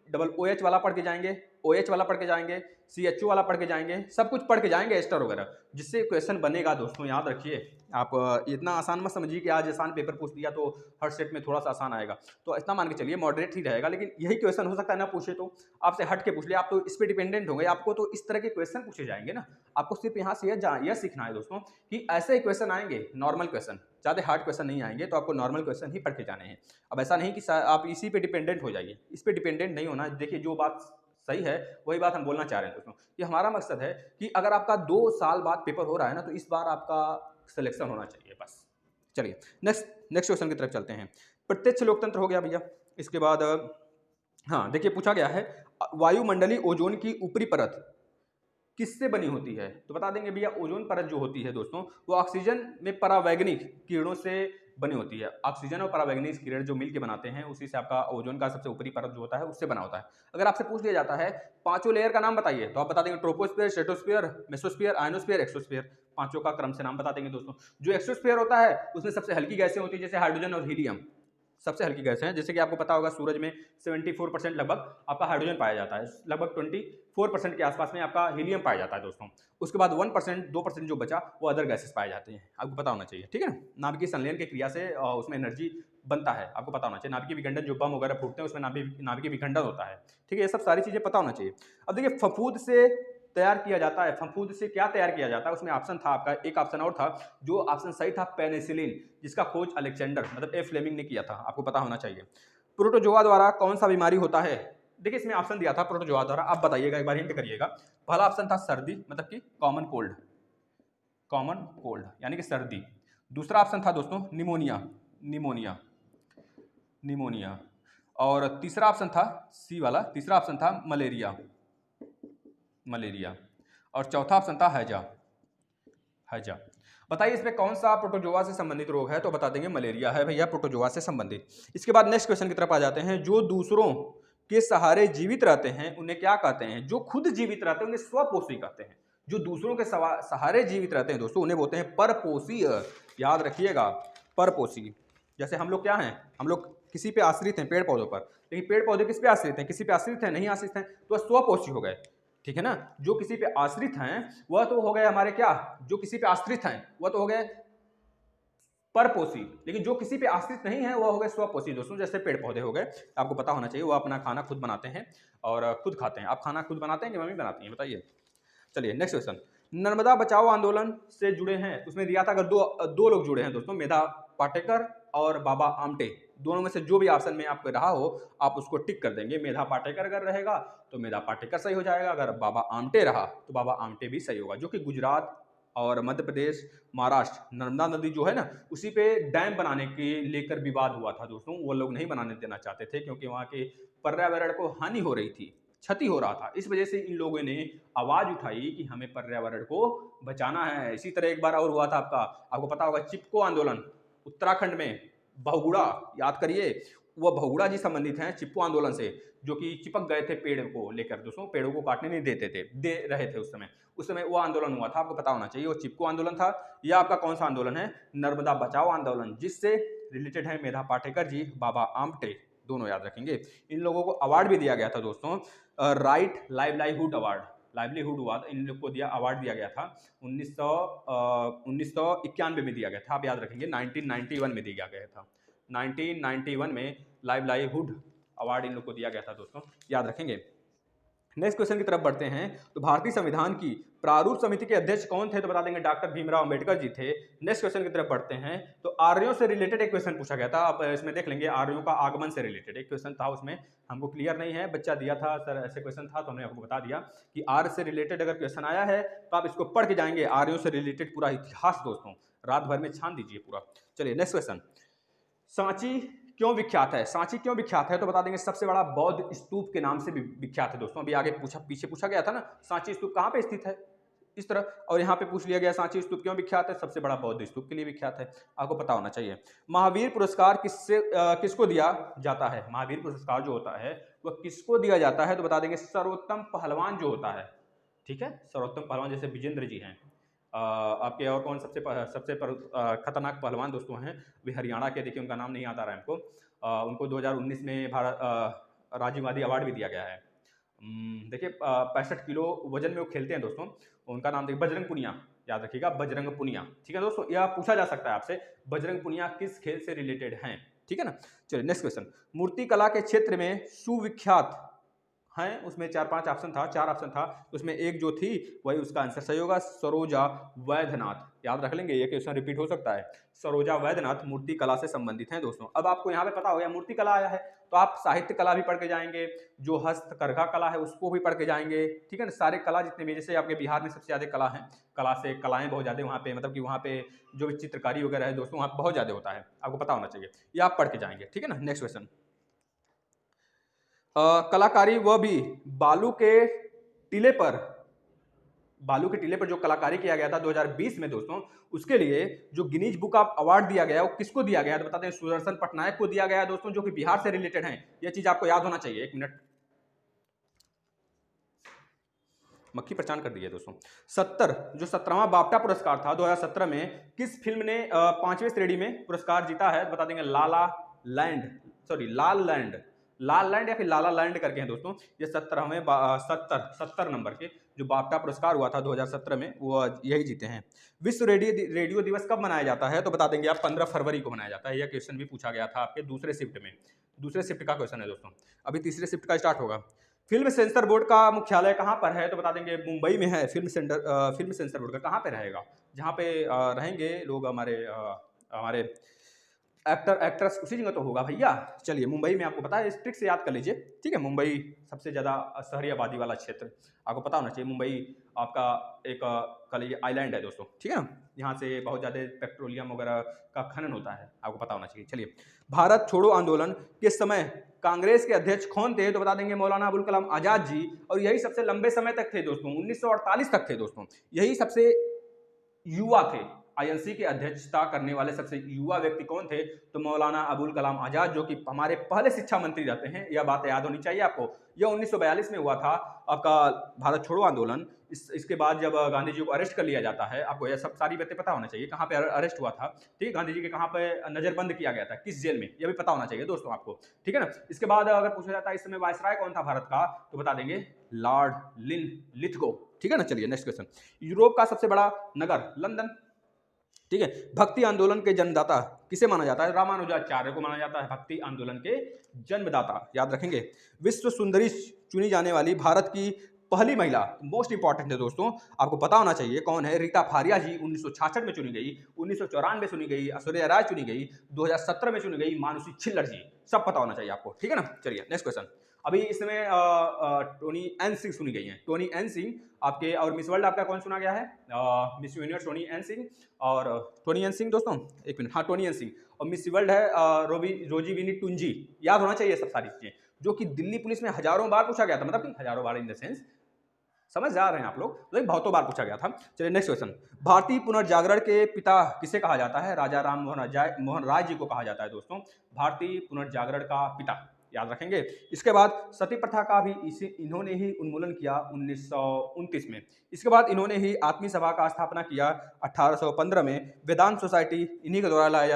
OH वाला पढ़ के जाएंगे, OH वाला पढ़ के जाएंगे, CHO वाला पढ़ के जाएंगे, सब कुछ पढ़ के जाएंगे एस्टर वगैरह, जिससे क्वेश्चन बनेगा दोस्तों। याद रखिए, आप इतना आसान मत समझिए कि आज आसान पेपर पूछ दिया तो हर सेट में थोड़ा सा आसान आएगा, तो इतना मान के चलिए मॉडरेट ही रहेगा। लेकिन यही क्वेश्चन हो सकता है ना पूछे तो आपसे हट के पूछ लिया, आप तो इस पर डिपेंडेंट होंगे, आपको तो इस तरह के क्वेश्चन पूछे जाएंगे ना। आपको सिर्फ यहाँ से यह सीखना है दोस्तों कि ऐसे ही क्वेश्चन आएंगे, नॉर्मल क्वेश्चन, ज़्यादा हार्ड क्वेश्चन नहीं आएंगे, तो आपको नॉर्मल क्वेश्चन ही पढ़ के जाने हैं। अब ऐसा नहीं कि आप इसी पे डिपेंडेंट हो जाइए, इस पे डिपेंडेंट नहीं होना। देखिए जो बात सही है वही बात हम बोलना चाह रहे हैं दोस्तों, कि हमारा मकसद है कि अगर आपका 2 साल बाद पेपर हो रहा है ना, तो इस बार आपका सिलेक्शन होना चाहिए बस। चलिए नेक्स्ट क्वेश्चन की तरफ चलते हैं। प्रत्यक्ष लोकतंत्र हो गया भैया। इसके बाद हाँ देखिए पूछा गया है वायुमंडलीय ओजोन की ऊपरी परत किससे बनी होती है, तो बता देंगे भैया ओजोन परत जो होती है दोस्तों वो ऑक्सीजन में परावैंगनिक किरणों से बनी होती है। ऑक्सीजन और परावैंगनिक किरण जो मिलकर बनाते हैं उसी से आपका ओजोन का सबसे ऊपरी परत जो होता है उससे बना होता है। अगर आपसे पूछ लिया जाता है पांचों लेयर का नाम बताइए, तो आप बता देंगे troposphere, stratosphere, mesosphere, ionosphere, exosphere. पांचों का क्रम से नाम बता देंगे दोस्तों। जो एक्सोस्फीयर होता है उसमें सबसे हल्की गैसें होती है, जैसे हाइड्रोजन और हीलियम सबसे हल्की गैस है। जैसे कि आपको पता होगा सूरज में 74% लगभग आपका हाइड्रोजन पाया जाता है, लगभग 24% के आसपास में आपका हीलियम पाया जाता है दोस्तों। उसके बाद 1% 2% जो बचा वो अदर गैसेस पाए जाते हैं, आपको पता होना चाहिए, ठीक है ना। नाभिकीय संलयन की क्रिया से उसमें एनर्जी बनता है, आपको पता होना चाहिए। नाभिकीय विखंडन जो बम वगैरह फूटते हैं उसमें नाभिकीय विखंडन होता है, ठीक है। ये सब सारी चीजें पता होना चाहिए। अब देखिए फफूंद से तैयार किया जाता है, फफूंद से क्या तैयार किया जाता है, उसमें ऑप्शन था आपका, एक ऑप्शन और था जो ऑप्शन सही था पेनिसिलिन, जिसका खोज अलेक्जेंडर मतलब ए फ्लेमिंग ने किया था, आपको पता होना चाहिए। प्रोटोजोआ द्वारा कौन सा बीमारी होता है, देखिए इसमें ऑप्शन दिया था प्रोटोजोआ द्वारा, आप बताइएगा एक बार हिंट करिएगा। पहला ऑप्शन था सर्दी मतलब कि कॉमन कोल्ड यानी कि सर्दी। दूसरा ऑप्शन था दोस्तों निमोनिया। और तीसरा ऑप्शन था सी वाला, तीसरा ऑप्शन था मलेरिया। और चौथा ऑप्शन था हैजा। बताइए इसमें कौन सा प्रोटोजोआ से संबंधित रोग है, तो बता देंगे मलेरिया है भैया प्रोटोजोआ से संबंधित। इसके बाद नेक्स्ट क्वेश्चन की तरफ आ जाते हैं। जो दूसरों के सहारे जीवित रहते हैं उन्हें क्या कहते हैं, जो खुद जीवित रहते हैं उन्हें स्वपोषी कहते हैं। जो दूसरों के सहारे जीवित रहते हैं दोस्तों उन्हें बोलते हैं परपोषीय, याद रखिएगा परपोषी। जैसे हम लोग क्या हैं, हम लोग किसी पे आश्रित हैं पेड़ पौधों पर, लेकिन पेड़ पौधे किस पे आश्रित हैं, किसी पे आश्रित हैं नहीं आश्रित हैं, तो स्वपोषी हो गए, ठीक है ना। जो किसी पे आश्रित हैं वह तो हो गए हमारे क्या, जो किसी पे आश्रित हैं वह तो हो गए परपोषी, लेकिन जो किसी पे आश्रित नहीं है वह हो गए स्वपोषी दोस्तों। जैसे पेड़ पौधे हो गए, आपको पता होना चाहिए वो अपना खाना खुद बनाते हैं और खुद खाते हैं। आप खाना खुद बनाते हैं कि मम्मी बनाती हैं, बताइए। चलिए नेक्स्ट क्वेश्चन। नर्मदा बचाओ आंदोलन से जुड़े हैं, उसमें दिया था अगर दो लोग जुड़े हैं दोस्तों, मेधा पाटेकर और बाबा आमटे, दोनों में से जो भी ऑप्शन में आपको रहा हो आप उसको टिक कर देंगे। मेधा पाटेकर अगर रहेगा तो मेधा पाटेकर सही हो जाएगा, अगर बाबा आमटे रहा तो बाबा आमटे भी सही होगा। जो कि गुजरात और मध्य प्रदेश महाराष्ट्र नर्मदा नदी जो है ना उसी पे डैम बनाने के लेकर विवाद हुआ था दोस्तों। वो लोग नहीं बनाने देना चाहते थे क्योंकि वहाँ के पर्यावरण को हानि हो रही थी, क्षति हो रहा था। इस वजह से इन लोगों ने आवाज उठाई कि हमें पर्यावरण को बचाना है। इसी तरह एक बार और हुआ था आपको पता होगा चिपको आंदोलन उत्तराखंड में, बहुगुड़ा, याद करिए वह बहुगुड़ा जी संबंधित हैं चिपको आंदोलन से, जो कि चिपक गए थे पेड़ को लेकर दोस्तों, पेड़ों को काटने नहीं दे रहे थे उस समय वो आंदोलन हुआ था, आपको पता होना चाहिए वो चिपको आंदोलन था। या आपका कौन सा आंदोलन है, नर्मदा बचाओ आंदोलन, जिससे रिलेटेड है मेधा पाटेकर जी, बाबा आमटे, दोनों याद रखेंगे। इन लोगों को अवार्ड भी दिया गया था दोस्तों, right livelihood award, livelihood award in लोग को अवार्ड दिया गया था 1991 में दिया गया था, आप याद रखेंगे 1991 में दिया गया था, 1991 में लाइवलीहुड अवार्ड इन लोग को दिया गया था दोस्तों, याद रखेंगे। नेक्स्ट क्वेश्चन की तरफ बढ़ते हैं। तो भारतीय संविधान की प्रारूप समिति के अध्यक्ष कौन थे, तो बता देंगे डॉक्टर भीमराव अंबेडकर जी थे। नेक्स्ट क्वेश्चन की तरफ बढ़ते हैं। तो आर्यों से रिलेटेड एक क्वेश्चन पूछा गया था, आप इसमें देख लेंगे आर्यों का आगमन से रिलेटेड एक क्वेश्चन था, उसमें हमको क्लियर नहीं है, बच्चा दिया था सर ऐसे क्वेश्चन था तो हमने आपको बता दिया कि आर्य से रिलेटेड अगर क्वेश्चन आया है तो आप इसको पढ़ के जाएंगे। आर्यों से रिलेटेड पूरा इतिहास दोस्तों रात भर में छान दीजिए पूरा। चलिए नेक्स्ट क्वेश्चन। सांची क्यों विख्यात है, सांची क्यों विख्यात है, तो बता देंगे सबसे बड़ा बौद्ध स्तूप के नाम से भी विख्यात है दोस्तों। अभी आगे पीछे पूछा गया था ना सांची स्तूप कहाँ पे स्थित है इस तरह, और यहाँ पे पूछ लिया गया सांची स्तूप क्यों विख्यात है, सबसे बड़ा बौद्ध स्तूप के लिए विख्यात है, आपको पता होना चाहिए। महावीर पुरस्कार किसको दिया जाता है, महावीर पुरस्कार जो होता है वह किसको दिया जाता है, तो बता देंगे सर्वोत्तम पहलवान जो होता है, ठीक है, सर्वोत्तम पहलवान जैसे विजेंद्र जी हैं। आपके और कौन सबसे खतरनाक पहलवान दोस्तों हैं, वे हरियाणा के, देखिए उनका नाम नहीं आता रहा है हमको, उनको 2019 में भारत राजीव गांधी अवार्ड भी दिया गया है। देखिए 65 किलो वजन में वो खेलते हैं दोस्तों, उनका नाम देखिए बजरंग पुनिया, याद रखिएगा बजरंग पुनिया। ठीक है दोस्तों, यह पूछा जा सकता है आपसे, बजरंग पुनिया किस खेल से रिलेटेड हैं। ठीक है ना। चलिए नेक्स्ट क्वेश्चन, मूर्ति कला के क्षेत्र में सुविख्यात हैं, उसमें 4-5 ऑप्शन था, 4 ऑप्शन था, उसमें एक जो थी वही उसका आंसर सही होगा, सरोजा वैद्यनाथ। याद रख लेंगे, ये क्वेश्चन रिपीट हो सकता है। सरोजा वैद्यनाथ मूर्ति कला से संबंधित हैं दोस्तों। अब आपको यहाँ पे पता हो गया मूर्ति कला आया है, तो आप साहित्य कला भी पढ़ के जाएंगे, जो हस्तकरघा कला है उसको भी पढ़ के जाएंगे। ठीक है ना, सारे कला जितने भी, जैसे आपके बिहार में सबसे ज्यादा कला है, कला से कलाएं बहुत ज्यादा वहाँ पे, मतलब कि वहाँ पे जो भी चित्रकारी वगैरह है दोस्तों वहाँ बहुत ज्यादा होता है, आपको पता होना चाहिए, ये आप पढ़ के जाएंगे। ठीक है ना। नेक्स्ट क्वेश्चन, कलाकारी वह भी बालू के टीले पर, बालू के टीले पर जो कलाकारी किया गया था 2020 में दोस्तों, उसके लिए जो गिनीज बुक ऑफ अवार्ड दिया गया वो किसको दिया गया, तो बताते हैं सुदर्शन पटनायक को दिया गया दोस्तों, जो कि बिहार से रिलेटेड हैं। यह चीज आपको याद होना चाहिए। 1 मिनट, मक्खी पहचान कर दी है दोस्तों। 70 जो 17वां बाफ्टा पुरस्कार था 2017 में, किस फिल्म ने 5वें श्रेणी में पुरस्कार जीता है, बता देंगे लाला लैंड, सॉरी लाल लैंड, लाल लैंड या फिर लाला लैंड करके हैं दोस्तों। ये 70 नंबर के जो बाफ्टा पुरस्कार हुआ था 2017 में, वो यही जीते हैं। विश्व रेडियो दिवस कब मनाया जाता है, तो बता देंगे आप 15 फरवरी को मनाया जाता है। यह क्वेश्चन भी पूछा गया था आपके दूसरे शिफ्ट में, दूसरे शिफ्ट का क्वेश्चन है दोस्तों, अभी तीसरे शिफ्ट का स्टार्ट होगा। फिल्म सेंसर बोर्ड का मुख्यालय कहाँ पर है, तो बता देंगे मुंबई में है। फिल्म सेंसर बोर्ड का कहाँ पे रहेगा, जहाँ पे रहेंगे लोग हमारे एक्टर एक्ट्रेस, उसी जगह तो होगा भैया। चलिए मुंबई में, आपको पता है, ट्रिक से याद कर लीजिए। ठीक है, मुंबई सबसे ज़्यादा शहरी आबादी वाला क्षेत्र, आपको पता होना चाहिए। मुंबई आपका एक कह लीजिए आइलैंड है दोस्तों। ठीक है ना, यहाँ से बहुत ज़्यादा पेट्रोलियम वगैरह का खनन होता है, आपको पता होना चाहिए। चलिए, भारत छोड़ो आंदोलन के समय कांग्रेस के अध्यक्ष कौन थे, तो बता देंगे मौलाना अबुल कलाम आजाद जी, और यही सबसे लंबे समय तक थे दोस्तों, 1948 तक थे दोस्तों। यही सबसे युवा थे, आईएनसी की अध्यक्षता करने वाले सबसे युवा व्यक्ति कौन थे, तो मौलाना अबुल कलाम आजाद, जो कि हमारे पहले शिक्षा मंत्री रहते हैं। यह बात याद होनी चाहिए आपको। यह 1942 में हुआ था आपका भारत छोड़ो आंदोलन। इसके बाद जब गांधी जी को अरेस्ट कर लिया जाता है, आपको यह सब सारी बातें पता होना चाहिए, कहाँ पे अरेस्ट हुआ था। ठीक है, गांधी जी के कहाँ पे नजरबंद किया गया था, किस जेल में, यह भी पता होना चाहिए दोस्तों आपको। ठीक है ना। इसके बाद अगर पूछा जाता है इस समय वायसराय कौन था भारत का, तो बता देंगे लॉर्ड लिथगो। ठीक है ना। चलिए नेक्स्ट क्वेश्चन, यूरोप का सबसे बड़ा नगर लंदन। ठीक है, भक्ति आंदोलन के जन्मदाता किसे माना जाता है, रामानुजाचार्य को माना जाता है भक्ति आंदोलन के जन्मदाता, याद रखेंगे। विश्व सुंदरी चुनी जाने वाली भारत की पहली महिला, मोस्ट इंपॉर्टेंट है दोस्तों, आपको पता होना चाहिए कौन है। रीता फारिया जी 1966 में चुनी गई, 1994 में चुनी गई, ऐश्वर्या राय चुनी गई, 2017 में चुनी गई मानुषी छिल्लर जी, सब पता होना चाहिए आपको। ठीक है ना। चलिए नेक्स्ट क्वेश्चन, अभी इसमें टोनी एन सिंह सुनी गई हैं, टोनी एन सिंह आपके, और मिस वर्ल्ड आपका कौन सुना गया है, miss universe Tony N Singh, और टोनी एन सिंह दोस्तों, एक मिनट, हाँ टोनी एन सिंह, और मिस वर्ल्ड है रोजी विनी टुंजी। याद होना चाहिए सब सारी चीजें, जो कि दिल्ली पुलिस में हजारों बार पूछा गया था, मतलब कि हजारों बार इन द सेंस, समझ जा रहे हैं आप लोग, तो बहुतों बार पूछा गया था। चलिए नेक्स्ट क्वेश्चन, भारतीय पुनर्जागरण के पिता किसे कहा जाता है, राजा राम मोहन राय जी को कहा जाता है दोस्तों, भारतीय पुनर्जागरण का पिता, याद रखेंगे। इसके बाद सती प्रथा का भी इन्होंने ही उन्मूलन किया 1929 में। इसके बाद इन्होंने ही आत्मीय सभा का स्थापना किया 1815 में। वेदांत सोसाइटी इन्हीं के द्वारा बनाया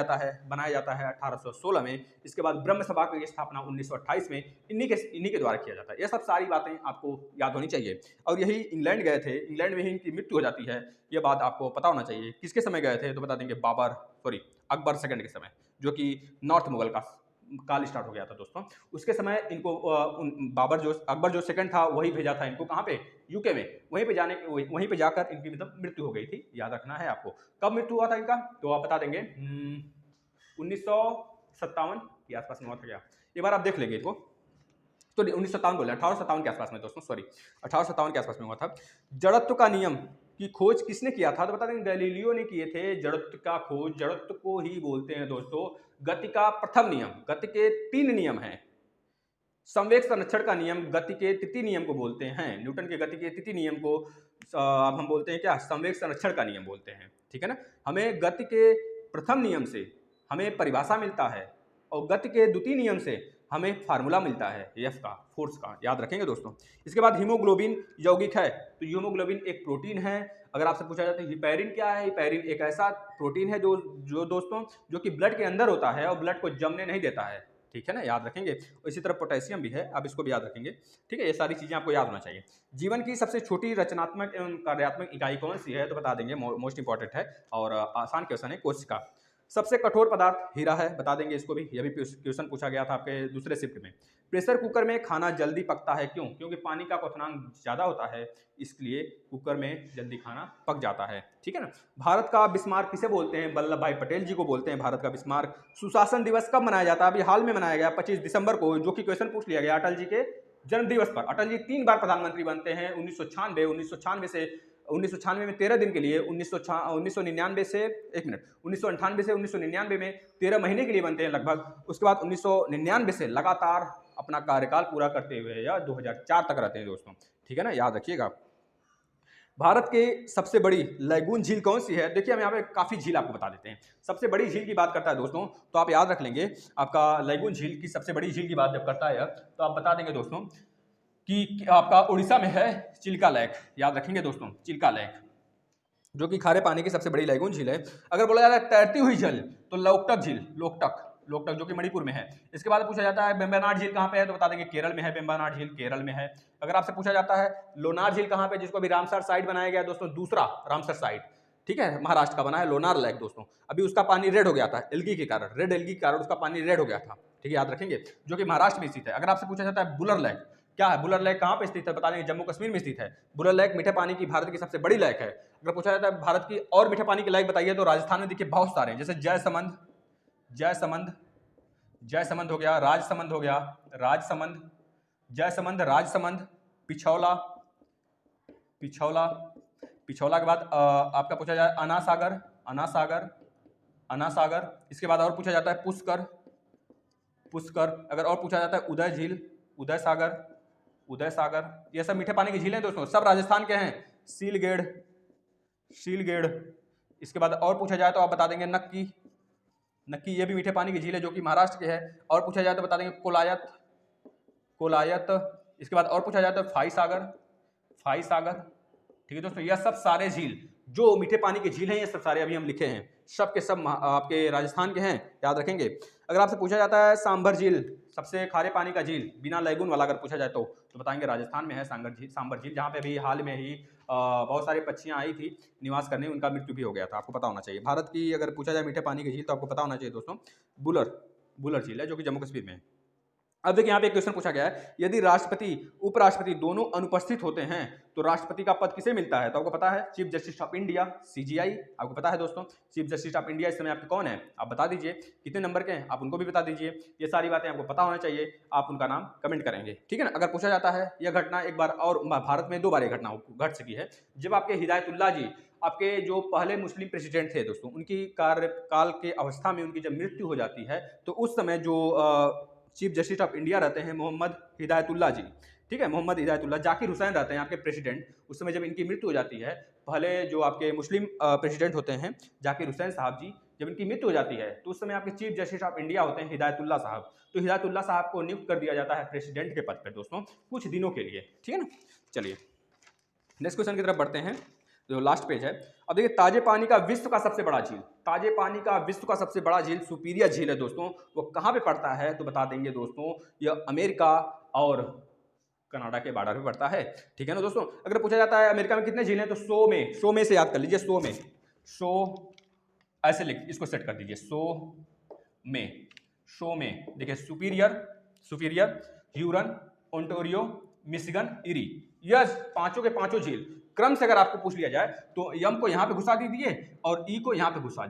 जाता है 1816 में। इसके बाद ब्रह्म सभा की स्थापना 1928 में इन्हीं के द्वारा किया जाता है। ये सब सारी बातें आपको याद होनी चाहिए। और यही इंग्लैंड गए थे, इंग्लैंड में ही इनकी मृत्यु हो जाती है, ये बात आपको पता होना चाहिए। किसके समय गए थे, तो बता देंगे अकबर सेकंड के समय, जो कि नॉर्थ मुगल का काल स्टार्ट हो गया था दोस्तों। उसके समय इनको अकबर जो सेकंड था वही भेजा था इनको, कहाँ पे, यूके में, वहीं पे जाकर इनकी मतलब मृत्यु हो गई थी, याद रखना है आपको। कब मृत्यु हुआ था इनका, तो आप बता देंगे 1957 के आसपास में हुआ था क्या, एक बार आप देख लेंगे इसको, तो 1957 बोले, 1857 के आसपास में दोस्तों, सॉरी 1857 के आसपास में हुआ था। जड़त्व का नियम की खोज किसने किया था, तो बता देंगे गैलीलियो ने किए थे जड़त्व का खोज। जड़त्व को ही बोलते हैं दोस्तों गति का प्रथम नियम। गति के 3 नियम हैं। संवेग संरक्षण का नियम गति के तृतीय नियम को बोलते हैं। न्यूटन के गति के तृतीय नियम को अब हम बोलते हैं क्या, संवेग संरक्षण का नियम बोलते हैं। ठीक है ना। हमें गति के प्रथम नियम से हमें परिभाषा मिलता है, और गति के द्वितीय नियम से हमें फार्मूला मिलता है एफ का, फोर्स का, याद रखेंगे दोस्तों। इसके बाद हीमोग्लोबिन यौगिक है, तो हीमोग्लोबिन एक प्रोटीन है। अगर आपसे पूछा जाता है हिपैरिन क्या है, हिपैरिन एक ऐसा प्रोटीन है जो दोस्तों जो कि ब्लड के अंदर होता है और ब्लड को जमने नहीं देता है। ठीक है ना, याद रखेंगे। इसी तरह पोटेशियम भी है, आप इसको भी याद रखेंगे। ठीक है, ये सारी चीज़ें आपको याद होना चाहिए। जीवन की सबसे छोटी रचनात्मक एवं कार्यात्मक इकाई कौन सी है, तो बता देंगे, मोस्ट इंपॉर्टेंट है और आसान क्वेश्चन है, कोशिका। सबसे कठोर पदार्थ हीरा है, बता देंगे इसको भी, यह भी क्वेश्चन पूछा गया था आपके दूसरे शिफ्ट में। प्रेशर कुकर में खाना जल्दी पकता है क्यों, क्योंकि पानी का क्वथनांक ज़्यादा होता है, इसलिए कुकर में जल्दी खाना पक जाता है। ठीक है ना। भारत का बिस्मार्क किसे बोलते हैं, वल्लभ भाई पटेल जी को बोलते हैं भारत का बिस्मार्क। सुशासन दिवस कब मनाया जाता है, अभी हाल में मनाया गया 25 दिसंबर को, जो कि क्वेश्चन पूछ लिया गया अटल जी के जन्म दिवस पर। अटल जी 3 बार प्रधानमंत्री बनते हैं, 1996 से 1996 में 13 दिन के लिए, 1999 से 1998 से 1999 में 13 महीने के लिए बनते हैं लगभग। उसके बाद 1999 से लगातार अपना कार्यकाल पूरा करते हुए या 2004 तक रहते हैं दोस्तों। ठीक है ना, याद रखिएगा। भारत के सबसे बड़ी लैगून झील कौन सी है, देखिए हम यहाँ पे काफ़ी झील आपको बता देते हैं। सबसे बड़ी झील की बात करता है दोस्तों, तो आप याद रख लेंगे, आपका लैगून झील की सबसे बड़ी झील की बात जब करता है तो आप बता देंगे दोस्तों कि आपका उड़ीसा में है चिल्का लेक। याद रखेंगे दोस्तों, चिल्का लेक, जो कि खारे पानी की सबसे बड़ी लैगून झील है। अगर बोला जाता है तैरती हुई झील, तो लोकटक झील, लोकटक जो कि मणिपुर में है। इसके बाद पूछा जाता है वेम्बनाड झील कहाँ पे है, तो बता देंगे केरल में है, वेम्बनाड झील केरल में है। अगर आपसे पूछा जाता है लोनार झील कहाँ पे, जिसको अभी रामसर साइट बनाया गया दोस्तों, दूसरा रामसर साइट, ठीक है, महाराष्ट्र का बना है लोनार लेक दोस्तों। अभी उसका पानी रेड हो गया था एल्गी के कारण, रेड एल्गी के कारण उसका पानी रेड हो गया था। ठीक है, याद रखेंगे, जो कि महाराष्ट्र में स्थित है। अगर आपसे पूछा जाता है बुलर लेक, क्या है बुलर लेक, कहाँ पे स्थित है, बता देंगे जम्मू कश्मीर में स्थित है। बुलर लेक मीठे पानी की भारत की सबसे बड़ी लेक है। अगर पूछा जाता है भारत की और मीठे पानी की लेक बताइए, तो राजस्थान में देखिए बहुत सारे हैं, जैसे जयसमंद हो गया, राजसमंद हो गया, राजसमंद, पिछौला के बाद आपका पूछा जाए अनासागर। इसके बाद और पूछा जाता है पुष्कर। अगर और पूछा जाता है उदय झील, उदय सागर। ये सब मीठे पानी की झीलें दोस्तों, सब राजस्थान के हैं। शीलगेड़। इसके बाद और पूछा जाए तो आप बता देंगे नक्की, ये भी मीठे पानी की झील है, जो कि महाराष्ट्र के है। और पूछा जाए तो बता देंगे कोलायत। इसके बाद और पूछा जाए तो फाई सागर। ठीक है दोस्तों, यह सब सारे झील जो मीठे पानी की झील हैं, ये सब सारे अभी हम लिखे हैं, सब के सब आपके राजस्थान के हैं, याद रखेंगे। अगर आपसे पूछा जाता है सांभर झील, सबसे खारे पानी का झील बिना लैगून वाला, अगर पूछा जाए तो बताएंगे राजस्थान में है सांभर झील, जहाँ पे अभी हाल में ही बहुत सारी पक्षियाँ आई थी निवास करने, उनका मृत्यु भी हो गया था, आपको पता होना चाहिए। भारत की अगर पूछा जाए मीठे पानी की झील, तो आपको पता होना चाहिए दोस्तों, बुलर झील है, जो कि जम्मू कश्मीर में है। अब देखिए यहाँ पे एक क्वेश्चन पूछा गया है, यदि राष्ट्रपति उपराष्ट्रपति दोनों अनुपस्थित होते हैं तो राष्ट्रपति का पद किसे मिलता है, तो आपको पता है chief justice of India, CJI, आपको पता है दोस्तों। चीफ जस्टिस ऑफ इंडिया इस समय आपके कौन है, आप बता दीजिए, कितने नंबर के हैं आप उनको भी बता दीजिए। ये सारी बातें आपको पता होना चाहिए, आप उनका नाम कमेंट करेंगे, ठीक है ना। अगर पूछा जाता है यह घटना एक बार और भारत में 2 बार ये घटना घट चुकी है, जब आपके हिदायतुल्लाह जी, आपके जो पहले मुस्लिम प्रेसिडेंट थे दोस्तों, उनकी कार्यकाल के अवस्था में उनकी जब मृत्यु हो जाती है, तो उस समय जो चीफ जस्टिस ऑफ इंडिया रहते हैं मोहम्मद हिदायतुल्लाह जी, ठीक है, मोहम्मद हिदायतुल्लाह, जाकिर हुसैन रहते हैं आपके प्रेसिडेंट। उस समय जब इनकी मृत्यु हो जाती है, पहले जो आपके मुस्लिम प्रेसिडेंट होते हैं जाकिर हुसैन साहब जी, जब इनकी मृत्यु हो जाती है, तो उस समय आपके चीफ जस्टिस ऑफ इंडिया होते हैं हिदायतुल्लाह साहब। तो हिदायतुल्लाह साहब को नियुक्त कर दिया जाता है प्रेसिडेंट के पद पर दोस्तों, कुछ दिनों के लिए, ठीक है ना। चलिए नेक्स्ट क्वेश्चन की तरफ बढ़ते हैं, जो लास्ट पेज है। अब देखिए, ताजे पानी का विश्व का सबसे बड़ा झील, ताजे पानी का विश्व का सबसे बड़ा झील सुपीरियर झील है दोस्तों। वो कहाँ पे पड़ता है, तो बता देंगे दोस्तों, यह अमेरिका और कनाडा के बॉर्डर पे पड़ता है, ठीक है ना दोस्तों। अगर पूछा जाता है अमेरिका में कितने झील हैं, तो 100 में से याद कर लीजिए, 100 ऐसे लिख, इसको सेट कर दीजिए, 100 में देखिए, superior, Hurun, Ontario, Michigan, eri, yes, पांचों के पांचों झील क्रम से अगर आपको पूछ लिया जाए, तो यम को यहाँ पे घुसा दीजिए और ई को यहाँ पे घुसा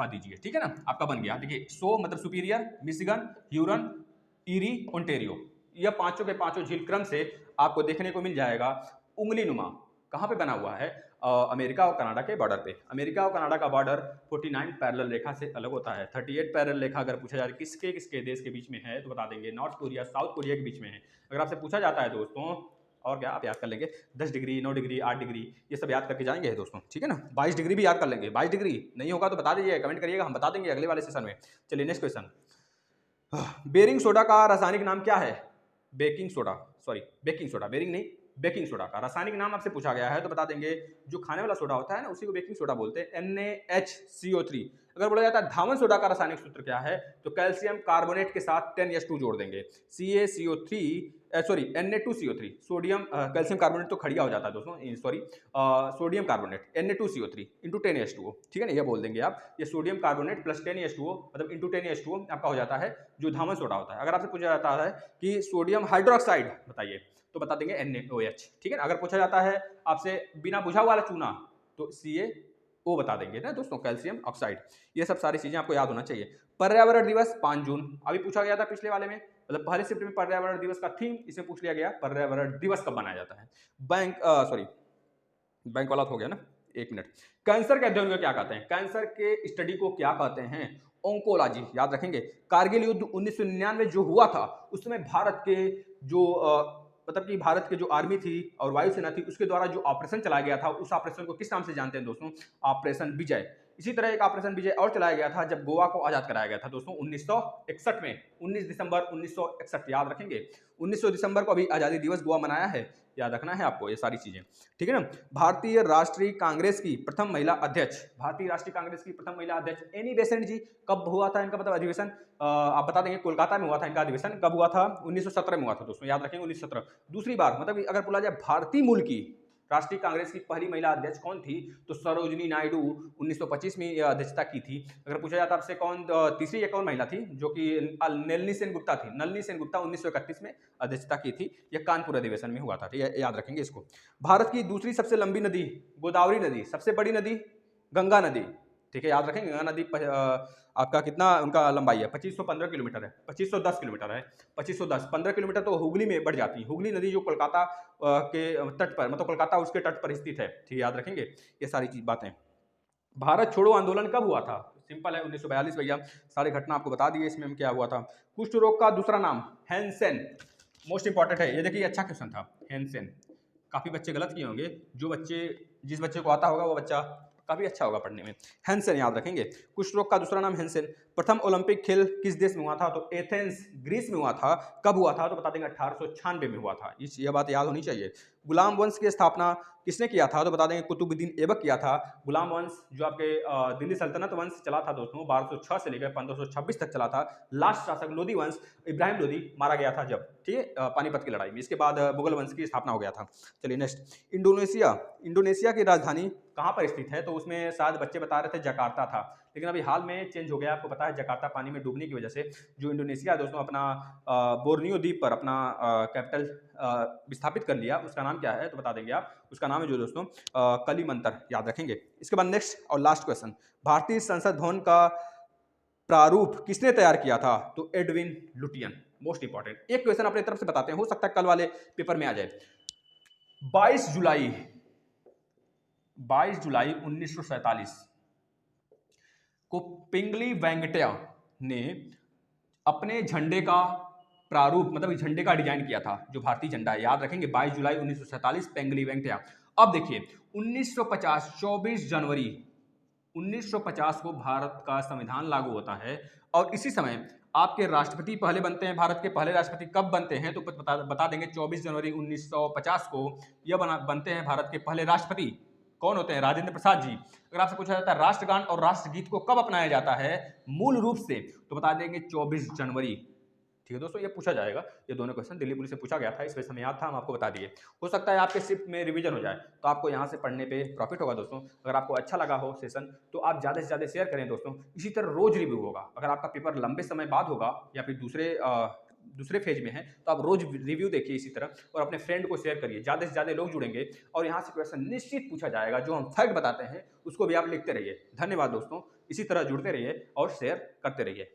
दीजिए, ठीक है ना, आपका बन गया। देखिए 100 मतलब superior, Michigan, Hurun, eri, Ontario, यह पांचों के पांचों झील क्रम से आपको देखने को मिल जाएगा। उंगली नुमा कहाँ पे बना हुआ है, अमेरिका और कनाडा के बॉर्डर पे। अमेरिका और कनाडा का बॉर्डर 49 पैरेलल रेखा से अलग होता है। 38 पैरेलल रेखा अगर पूछा जाए किसके किसके देश के बीच में है, तो बता देंगे नॉर्थ कोरिया, साउथ कोरिया के बीच में है। अगर आपसे पूछा जाता है दोस्तों, और क्या आप याद कर लेंगे, 10 डिग्री, 9 डिग्री, 8 डिग्री, ये सब याद करके जाएंगे दोस्तों, ठीक है ना। 22 डिग्री भी याद कर लेंगे, 22 डिग्री नहीं होगा तो बता दीजिए, कमेंट करिएगा, हम बता देंगे अगले वाले सेशन में। चलिए नेक्स्ट क्वेश्चन, बेरिंग सोडा का रासायनिक नाम क्या है, बेकिंग सोडा बेरिंग नहीं, बेकिंग सोडा का रासायनिक नाम आपसे पूछा गया है, तो बता देंगे जो खाने वाला सोडा होता है ना, उसी को बेकिंग सोडा बोलते हैं, NaHCO3। अगर बोला जाता है धावन सोडा का रासायनिक सूत्र क्या है, तो कैल्शियम कार्बोनेट के साथ 10H2 जोड़ देंगे, CaCO3 sorry Na2CO3, sodium calcium carbonate तो खड़िया हो जाता है दोस्तों, sorry sodium carbonate Na2CO3 into 10H2O, ठीक है ना, ये बोल देंगे आप, ये सोडियम कार्बोनेट प्लस 10H2O मतलब इंटू 10H2O आपका हो जाता है जो धावन सोडा होता है। अगर आपसे पूछा जाता है कि सोडियम हाइड्रोक्साइड बताइए, तो बता देंगे NaOH, ठीक है ना। अगर पूछा जाता है आपसे बिना बुझा वाला चूना, तो CaO बता देंगे ना दोस्तों, कैल्शियम ऑक्साइड। ये सब सारी चीजें आपको याद होना चाहिए। पर्यावरण दिवस 5 जून, अभी पूछा गया था पिछले वाले में, मतलब पहले शिफ्ट में पर्यावरण दिवस का थीम इसमें पूछ लिया गया, पर्यावरण दिवस कब मनाया जाता है। बैंक वाला हो गया ना, एक मिनट। कैंसर के अध्ययन को क्या कहते हैं, कैंसर के स्टडी को क्या कहते हैं, ओंकोलॉजी, याद रखेंगे। कारगिल युद्ध 1999 जो हुआ था, उसमें भारत के जो मतलब कि भारत के जो आर्मी थी और वायुसेना थी, उसके द्वारा जो ऑपरेशन चलाया गया था, उस ऑपरेशन को किस नाम से जानते हैं दोस्तों, ऑपरेशन विजय। इसी तरह एक ऑपरेशन विजय और चलाया गया था जब गोवा को आजाद कराया गया था दोस्तों 1961 में, 19 दिसंबर 1961, याद रखेंगे। 19 दिसंबर को अभी आजादी दिवस गोवा मनाया है, याद रखना है आपको ये सारी चीजें, ठीक है ना। भारतीय राष्ट्रीय कांग्रेस की प्रथम महिला अध्यक्ष, भारतीय राष्ट्रीय कांग्रेस की प्रथम महिला अध्यक्ष एनी बेसेंट जी, कब हुआ था इनका मतलब अधिवेशन, आप बता देंगे कोलकाता में हुआ था इनका अधिवेशन। कब हुआ था, 1917 में हुआ था दोस्तों, याद रखेंगे 1917। दूसरी बार मतलब अगर बोला जाए भारतीय मूल की राष्ट्रीय कांग्रेस की पहली महिला अध्यक्ष कौन थी, तो सरोजिनी नायडू 1925 में अध्यक्षता की थी। अगर पूछा जाता आपसे कौन तीसरी एक और महिला थी, जो कि नलिनी सेन गुप्ता थी, नलिनी सेन गुप्ता 1931 में अध्यक्षता की थी। यह कानपुर अधिवेशन में हुआ था, याद रखेंगे इसको। भारत की दूसरी सबसे लंबी नदी गोदावरी नदी, सबसे बड़ी नदी गंगा नदी, ठीक है, याद रखेंगे। गंगा नदी आपका कितना उनका लंबाई है, 2515 किलोमीटर है, 2510 किलोमीटर है, 2510, 15 किलोमीटर तो हुगली में बढ़ जाती है। हुगली नदी जो कोलकाता के तट पर, मतलब कोलकाता उसके तट पर स्थित है, ठीक है, याद रखेंगे ये सारी चीज बातें। भारत छोड़ो आंदोलन कब हुआ था, सिंपल है 1942 भैया, सारी घटना आपको बता दिए इसमें क्या हुआ था। कुष्ठ रोग का दूसरा नाम हैंसेन, मोस्ट इंपॉर्टेंट है ये, देखिए अच्छा क्वेश्चन था हैंसेन। काफी बच्चे गलत किए होंगे, जिस बच्चे को आता होगा वो बच्चा काफी अच्छा होगा पढ़ने में। हैंसेन याद रखेंगे, कुष्ठ रोग का दूसरा नाम हैंसेन। प्रथम ओलंपिक खेल किस देश में हुआ था, तो एथेंस ग्रीस में हुआ था। कब हुआ था, तो बता देंगे 1896 में हुआ था, ये बात याद होनी चाहिए। गुलाम वंश की स्थापना किसने किया था, तो बता देंगे कुतुबुद्दीन ऐबक किया था। गुलाम वंश जो आपके दिल्ली सल्तनत वंश चला था दोस्तों, 1206 से लेकर 1526 तक चला था। लास्ट शासक लोधी वंश, इब्राहिम लोधी मारा गया था जब, ठीक है, पानीपत की लड़ाई में। इसके बाद मुगल वंश की स्थापना हो गया था। चलिए नेक्स्ट, इंडोनेशिया की राजधानी कहाँ पर स्थित है, तो उसमें शायद बच्चे बता रहे थे जकार्ता था, लेकिन अभी हाल में चेंज हो गया, आपको पता है जकार्ता पानी में डूबने की वजह से जो इंडोनेशिया दोस्तों अपना बोर्नियो द्वीप पर अपना कैपिटल विस्थापित कर लिया, उसका नाम क्या है, तो बता देंगे आप, उसका नाम है जो दोस्तों कलिमंतर, याद रखेंगे। इसके बाद नेक्स्ट और लास्ट क्वेश्चन, भारतीय संसद भवन का प्रारूप किसने तैयार किया था, तो एडविन लुटियन, मोस्ट इंपॉर्टेंट। एक क्वेश्चन अपने तरफ से बताते हैं, हो सकता है कल वाले पेपर में आ जाए। 22 जुलाई 1947 को पिंगली वेंकटैया ने अपने झंडे का प्रारूप मतलब झंडे का डिजाइन किया था, जो भारतीय झंडा है, याद रखेंगे 22 जुलाई 1947 पिंगली वेंकटैया। अब देखिए 1950 24 जनवरी 1950 को भारत का संविधान लागू होता है, और इसी समय आपके राष्ट्रपति पहले बनते हैं। भारत के पहले राष्ट्रपति कब बनते हैं, तो बता देंगे 24 जनवरी 1950 को यह बनते हैं भारत के पहले राष्ट्रपति। कौन होते हैं, राजेंद्र प्रसाद जी। अगर आपसे पूछा जाता है राष्ट्रगान और राष्ट्रगीत को कब अपनाया जाता है मूल रूप से, तो बता देंगे 24 जनवरी, ठीक है दोस्तों, ये पूछा जाएगा। ये दोनों क्वेश्चन दिल्ली पुलिस से पूछा गया था, इस वजह से हमें याद था, हम आपको बता दिए। हो सकता है आपके शिफ्ट में रिवीजन हो जाए, तो आपको यहाँ से पढ़ने पे प्रॉफिट होगा दोस्तों। अगर आपको अच्छा लगा हो सेशन, तो आप ज़्यादा से ज़्यादा शेयर करें दोस्तों। इसी तरह रोज रिव्यू होगा, अगर आपका पेपर लंबे समय बाद होगा या फिर दूसरे फेज में है, तो आप रोज रिव्यू देखिए इसी तरह, और अपने फ्रेंड को शेयर करिए, ज़्यादा से ज़्यादा लोग जुड़ेंगे और यहाँ से क्वेश्चन निश्चित पूछा जाएगा। जो हम फैक्ट बताते हैं उसको भी आप लिखते रहिए। धन्यवाद दोस्तों, इसी तरह जुड़ते रहिए और शेयर करते रहिए।